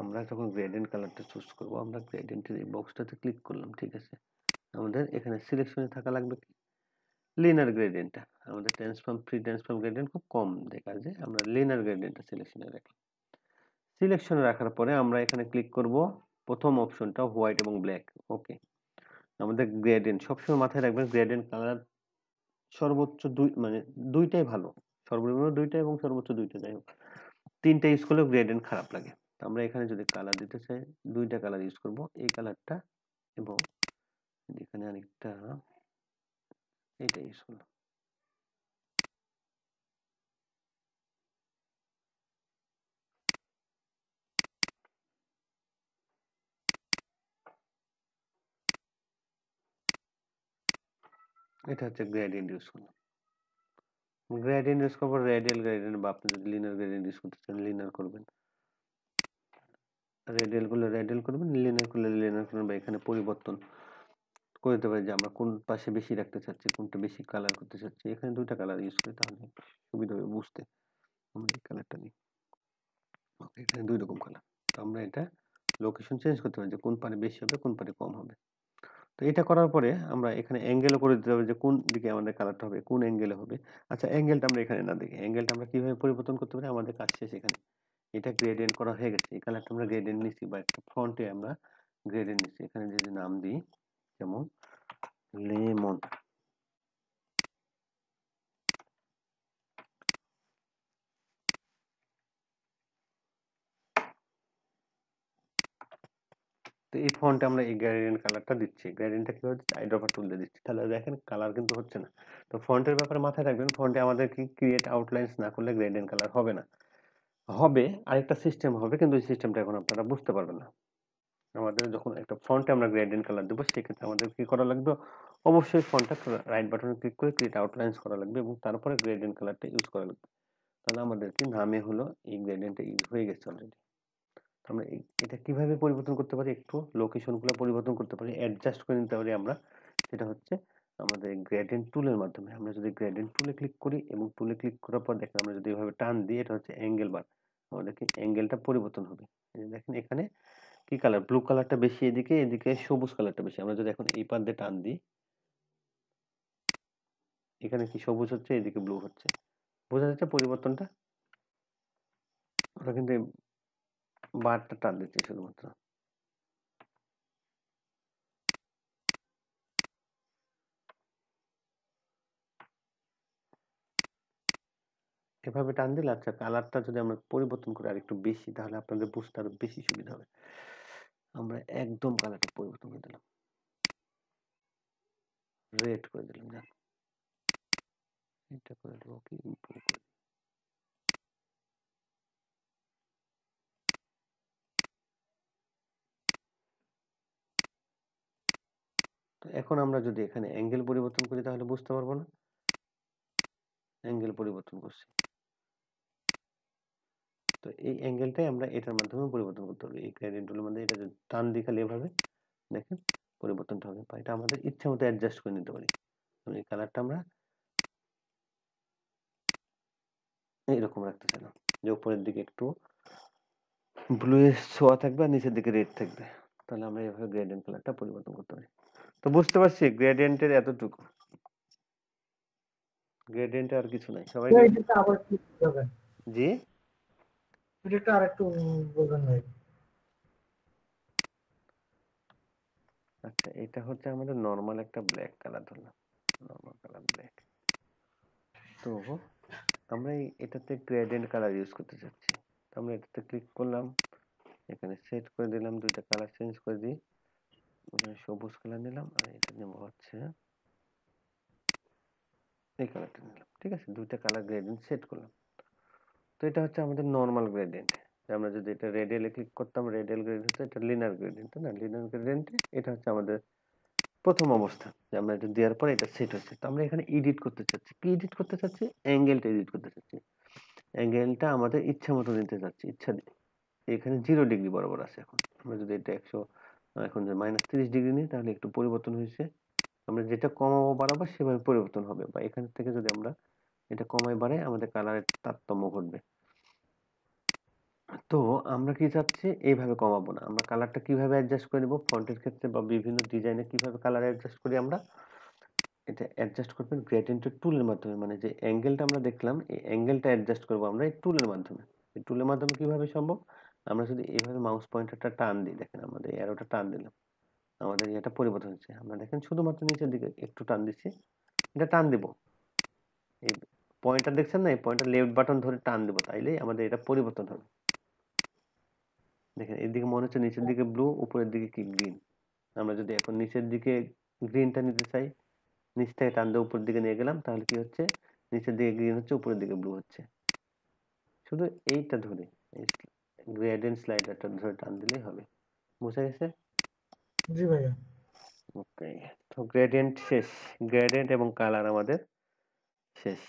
আমরা যখন গ্রেডিয়েন্ট কালারটা চুজ করব, আমরা গ্রেডিয়েন্টের এই বক্সটাতে ক্লিক করলাম, ঠিক আছে? আমাদের এখানে সিলেকশনে থাকা লাগবে কি? লিনিয়ার গ্রেডিয়েন্টটা। আমাদের ট্রান্সফর্ম ফ্রি ট্রান্সফর্ম গ্রেডিয়েন্ট খুব কম দেখা যায়, আমরা লিনিয়ার গ্রেডিয়েন্টটা সিলেকশনে রাখলাম। সিলেকশনে রাখার পরে আমরা এখানে ক্লিক করব প্রথম অপশনটা হোয়াইট এবং ব্ল্যাক। ওকে, আমাদের গ্রেডিয়েন্ট সবসময় মাথায় রাখবেন, গ্রেডিয়েন্ট কালার সর্বোচ্চ মানে দুইটাই ভালো, সর্বনিম্ন দুইটা এবং সর্বোচ্চ দুইটা, যাই হোক তিনটা ইউজ করলেও গ্রেডিয়েন্ট খারাপ লাগে। তো আমরা এখানে যদি কালার দিতে চাই দুইটা কালার ইউজ করব, এই কালারটা এবং এখানে আরেকটা এটা ইউজ করলাম। এটা হচ্ছে গ্রেডিয়েন্ট ইউজ করলাম। গ্রেডিয়েন্ট ইউজ করবো রেডিয়াল গ্রেডিয়েন্ট, বা আপনি যদি লিনিয়ার গ্রেডিয়েন্ট ইউজ করতে চান লিনিয়ার করবেন, রেডিয়াল করলে রেডিয়াল করবেন, লিনিয়ার করলে লিনিয়ার করবেন, বা এখানে পরিবর্তন করে দিতে পারি যে আমরা কোন পাশে বেশি রাখতে চাচ্ছি, কোনটা বেশি কালার করতে চাচ্ছি। এখানে দুইটা কালার ইউজ করি তাহলে সুবিধা হবে বুঝতে। আমরা এই কালারটা নিই, এখানে দুই রকম কালার। তো আমরা এটা লোকেশন চেঞ্জ করতে পারি যে কোন পারে বেশি হবে কোন পারে কম হবে। তো এটা করার পরে আমরা এখানে অ্যাঙ্গেলও করে দিতে হবে যে কোন দিকে আমাদের কালারটা হবে, কোন অ্যাঙ্গেলে হবে। আচ্ছা, অ্যাঙ্গেলটা আমরা এখানে না দেখি, অ্যাঙ্গেলটা আমরা কিভাবে পরিবর্তন করতে পারি, আমাদের কাজ শেষ এখানে। এটা গ্রেডিয়েন্ট করা হয়ে গেছে, এই কালারটা আমরা গ্রেডিয়েন্ট নিচ্ছি বা একটা ফন্টে আমরা গ্রেডিয়েন্ট নিচ্ছি। এখানে যদি নাম দিই যেমন লেমন, তো এই ফন্টে আমরা এই গ্রেডিয়েন্ট কালারটা দিচ্ছি। গ্রেডিয়েন্টটা কিভাবে দিচ্ছি, আইড্রপার টুল দিয়ে দিচ্ছি, তাহলে দেখেন কালার কিন্তু হচ্ছে না। তো ফন্টের ব্যাপারে মাথায় রাখবেন, ফন্টে আমাদের কি ক্রিয়েট আউটলাইন্স না করলে গ্রেডিয়েন্ট কালার হবে না। হবে আরেকটা সিস্টেম হবে, কিন্তু এই সিস্টেমটা এখন আপনারা বুঝতে পারবেন না। আমাদের যখন একটা ফন্টে আমরা গ্রেডিয়েন্ট কালার দেবো সেক্ষেত্রে আমাদের কি করা লাগবে, অবশ্যই ফন্টটা রাইট বাটনে ক্লিক করে ক্রিয়েট আউটলাইন্স করা লাগবে এবং তারপরে গ্রেডিয়েন্ট কালারটা ইউজ করা লাগবে। তাহলে আমাদের কি নামে হলো এই গ্রেডিয়েন্টটা ইউজ হয়ে গেছে অলরেডি। আমরা এটা কিভাবে পরিবর্তন করতে পারি, একটু লোকেশনগুলো পরিবর্তন করতে পারি, অ্যাডজাস্ট করে নিতে পারি আমরা। সেটা হচ্ছে আমাদের গ্রেডিয়েন্ট টুলের মাধ্যমে। আমরা যদি গ্রেডিয়েন্ট টুলে ক্লিক করি এবং টুলে ক্লিক করার পর দেখেন আমরা যদি এভাবে টান দিই, এটা হচ্ছে অ্যাঙ্গেল বার, আমাদের কি অ্যাঙ্গেলটা পরিবর্তন হবে। এই যে দেখেন এখানে কি কালার, ব্লু কালারটা বেশি এদিকে, এদিকে সবুজ কালারটা বেশি। আমরা যদি এখন এই পাশ দিয়ে টান দিই, এখানে কি সবুজ হচ্ছে, এদিকে ব্লু হচ্ছে, বোঝা যাচ্ছে পরিবর্তনটা। আমরা কিন্তু বারটা টান দিচ্ছি শুধুমাত্র। এভাবে টান দিলে, আচ্ছা কালারটা যদি আমরা পরিবর্তন করি আরেকটু বেশি, তাহলে আপনাদের বুঝতে আরো বেশি সুবিধা হবে। আমরা একদম কালারটা পরিবর্তন করে দিলাম, রেড করে দিলাম, যান এটা করে দেবো কি improve করে। তো এখন আমরা যদি এখানে অ্যাঙ্গেল পরিবর্তন করি তাহলে বুঝতে পারবো না, অ্যাঙ্গেল পরিবর্তন করছি। তো এই অ্যাঙ্গেলটাই আমরা এটার মাধ্যমে পরিবর্তন করতে হবে। এই গ্রেডিয়েন্ট টুলের মধ্যে এটা যদি টান দিই খালি এভাবে দেখেন পরিবর্তনটা হবে, বা এটা আমাদের ইচ্ছা মতো অ্যাডজাস্ট করে নিতে পারি। এই কালারটা আমরা এইরকম রাখতে চাইলাম যে উপরের দিকে একটু ব্লু এর ছোঁয়া থাকবে আর নিচের দিকে রেড থাকবে, তাহলে আমরা এইভাবে গ্রেডিয়েন্ট কালারটা পরিবর্তন করতে পারি। তো বুঝতে পারছি গ্রেডিয়েন্টের এতটুকু, গ্রেডিয়েন্টে আর কিছু নাই সবাই। এটা আবার কি করবেন, জি, এটা আরেকটু বলবেন ভাই। আচ্ছা এটা হচ্ছে আমাদের নরমাল একটা ব্ল্যাক কালার ধরলাম, নরমাল কালার ব্ল্যাক। তো আমরা এটাতে গ্রেডিয়েন্ট কালার ইউজ করতে চাচ্ছি, তো আমরা এটাতে ক্লিক করলাম, এখানে সেট করে দিলাম, দুইটা কালার চেঞ্জ করে দিই, এখানে সবুজ কালার নিলাম আর এটা নেব হচ্ছে এই কালারটা নিলাম। ঠিক আছে, দুইটা কালার গ্রেডিয়েন্ট সেট করলাম। তো এটা হচ্ছে আমাদের নরমাল গ্রেডিয়েন্ট। আমরা যদি এটা রেডিয়ালে ক্লিক করতাম, রেডিয়াল গ্রেডিয়েন্ট, এটা লিনিয়ার গ্রেডিয়েন্ট না, লিনিয়ার গ্রেডিয়েন্ট এটা হচ্ছে আমাদের প্রথম অবস্থা যে আমরা এটা দেওয়ার পরে এটা সেট হচ্ছে। তো আমরা এখানে এডিট করতে চাচ্ছি, কি এডিট করতে চাচ্ছি, অ্যাঙ্গেলটা এডিট করতে চাচ্ছি। অ্যাঙ্গেলটা আমাদের ইচ্ছা মতো নিতে চাচ্ছি, ইচ্ছা এখানে 0 ডিগ্রি বরাবর আছে। এখন আমরা যদি এটা 100 এখন যে -30 ডিগ্রি নিই তাহলে একটু পরিবর্তন হয়েছে। আমরা যেটা কমাবো বাড়াবো সেভাবে পরিবর্তন হবে, বা এখান থেকে যদি আমরা এটা কমাই বাড়াই আমাদের কালারের তারতম্য ঘটবে। তো আমরা কি চাচ্ছি, এইভাবে কমাবো না, আমরা কালারটা কিভাবে অ্যাডজাস্ট করে নেব, ফন্টের ক্ষেত্রে বা বিভিন্ন ডিজাইনে কিভাবে কালার অ্যাডজাস্ট করি, আমরা এটা অ্যাডজাস্ট করবেন গ্রেডিয়েন্টের টুলের মাধ্যমে। মানে যে অ্যাঙ্গেলটা আমরা দেখলাম এই অ্যাঙ্গেলটা অ্যাডজাস্ট করবো আমরা এই টুলের মাধ্যমে। এই টুলের মাধ্যমে কিভাবে সম্ভব, আমরা যদি এইভাবে মাউস পয়েন্টারটা টান দিই, দেখেন আমাদের অ্যারোটা টান দিলাম, আমাদের এটা পরিবর্তন হচ্ছে। আমরা দেখেন শুধুমাত্র নিচের দিকে একটু টান দিচ্ছি, এটা টান দিব, এই পয়েন্টার দেখছেন না, এই পয়েন্টার লেফট বাটন ধরে টান দিব, তাইলেই আমাদের এটা পরিবর্তন হবে। দেখেন এদিকে মনে হচ্ছে নিচের দিকে ব্লু, উপরের দিকে কি গ্রিন। আমরা যদি এখন নিচের দিকে গ্রিনটা নিতে চাই, নিচ থেকে টান দিয়ে উপরের দিকে নিয়ে গেলাম, তাহলে কি হচ্ছে, নিচের দিকে গ্রিন হচ্ছে, উপরের দিকে ব্লু হচ্ছে। শুধু এইটা ধরে, গ্রেডিয়েন্ট স্লাইডারটা ধরে টান দিলেই হবে। বুঝা গেছে? জি ভাইয়া। ওকে, তো গ্রেডিয়েন্ট শেষ, গ্রেডিয়েন্ট এবং কালার আমাদের শেষ।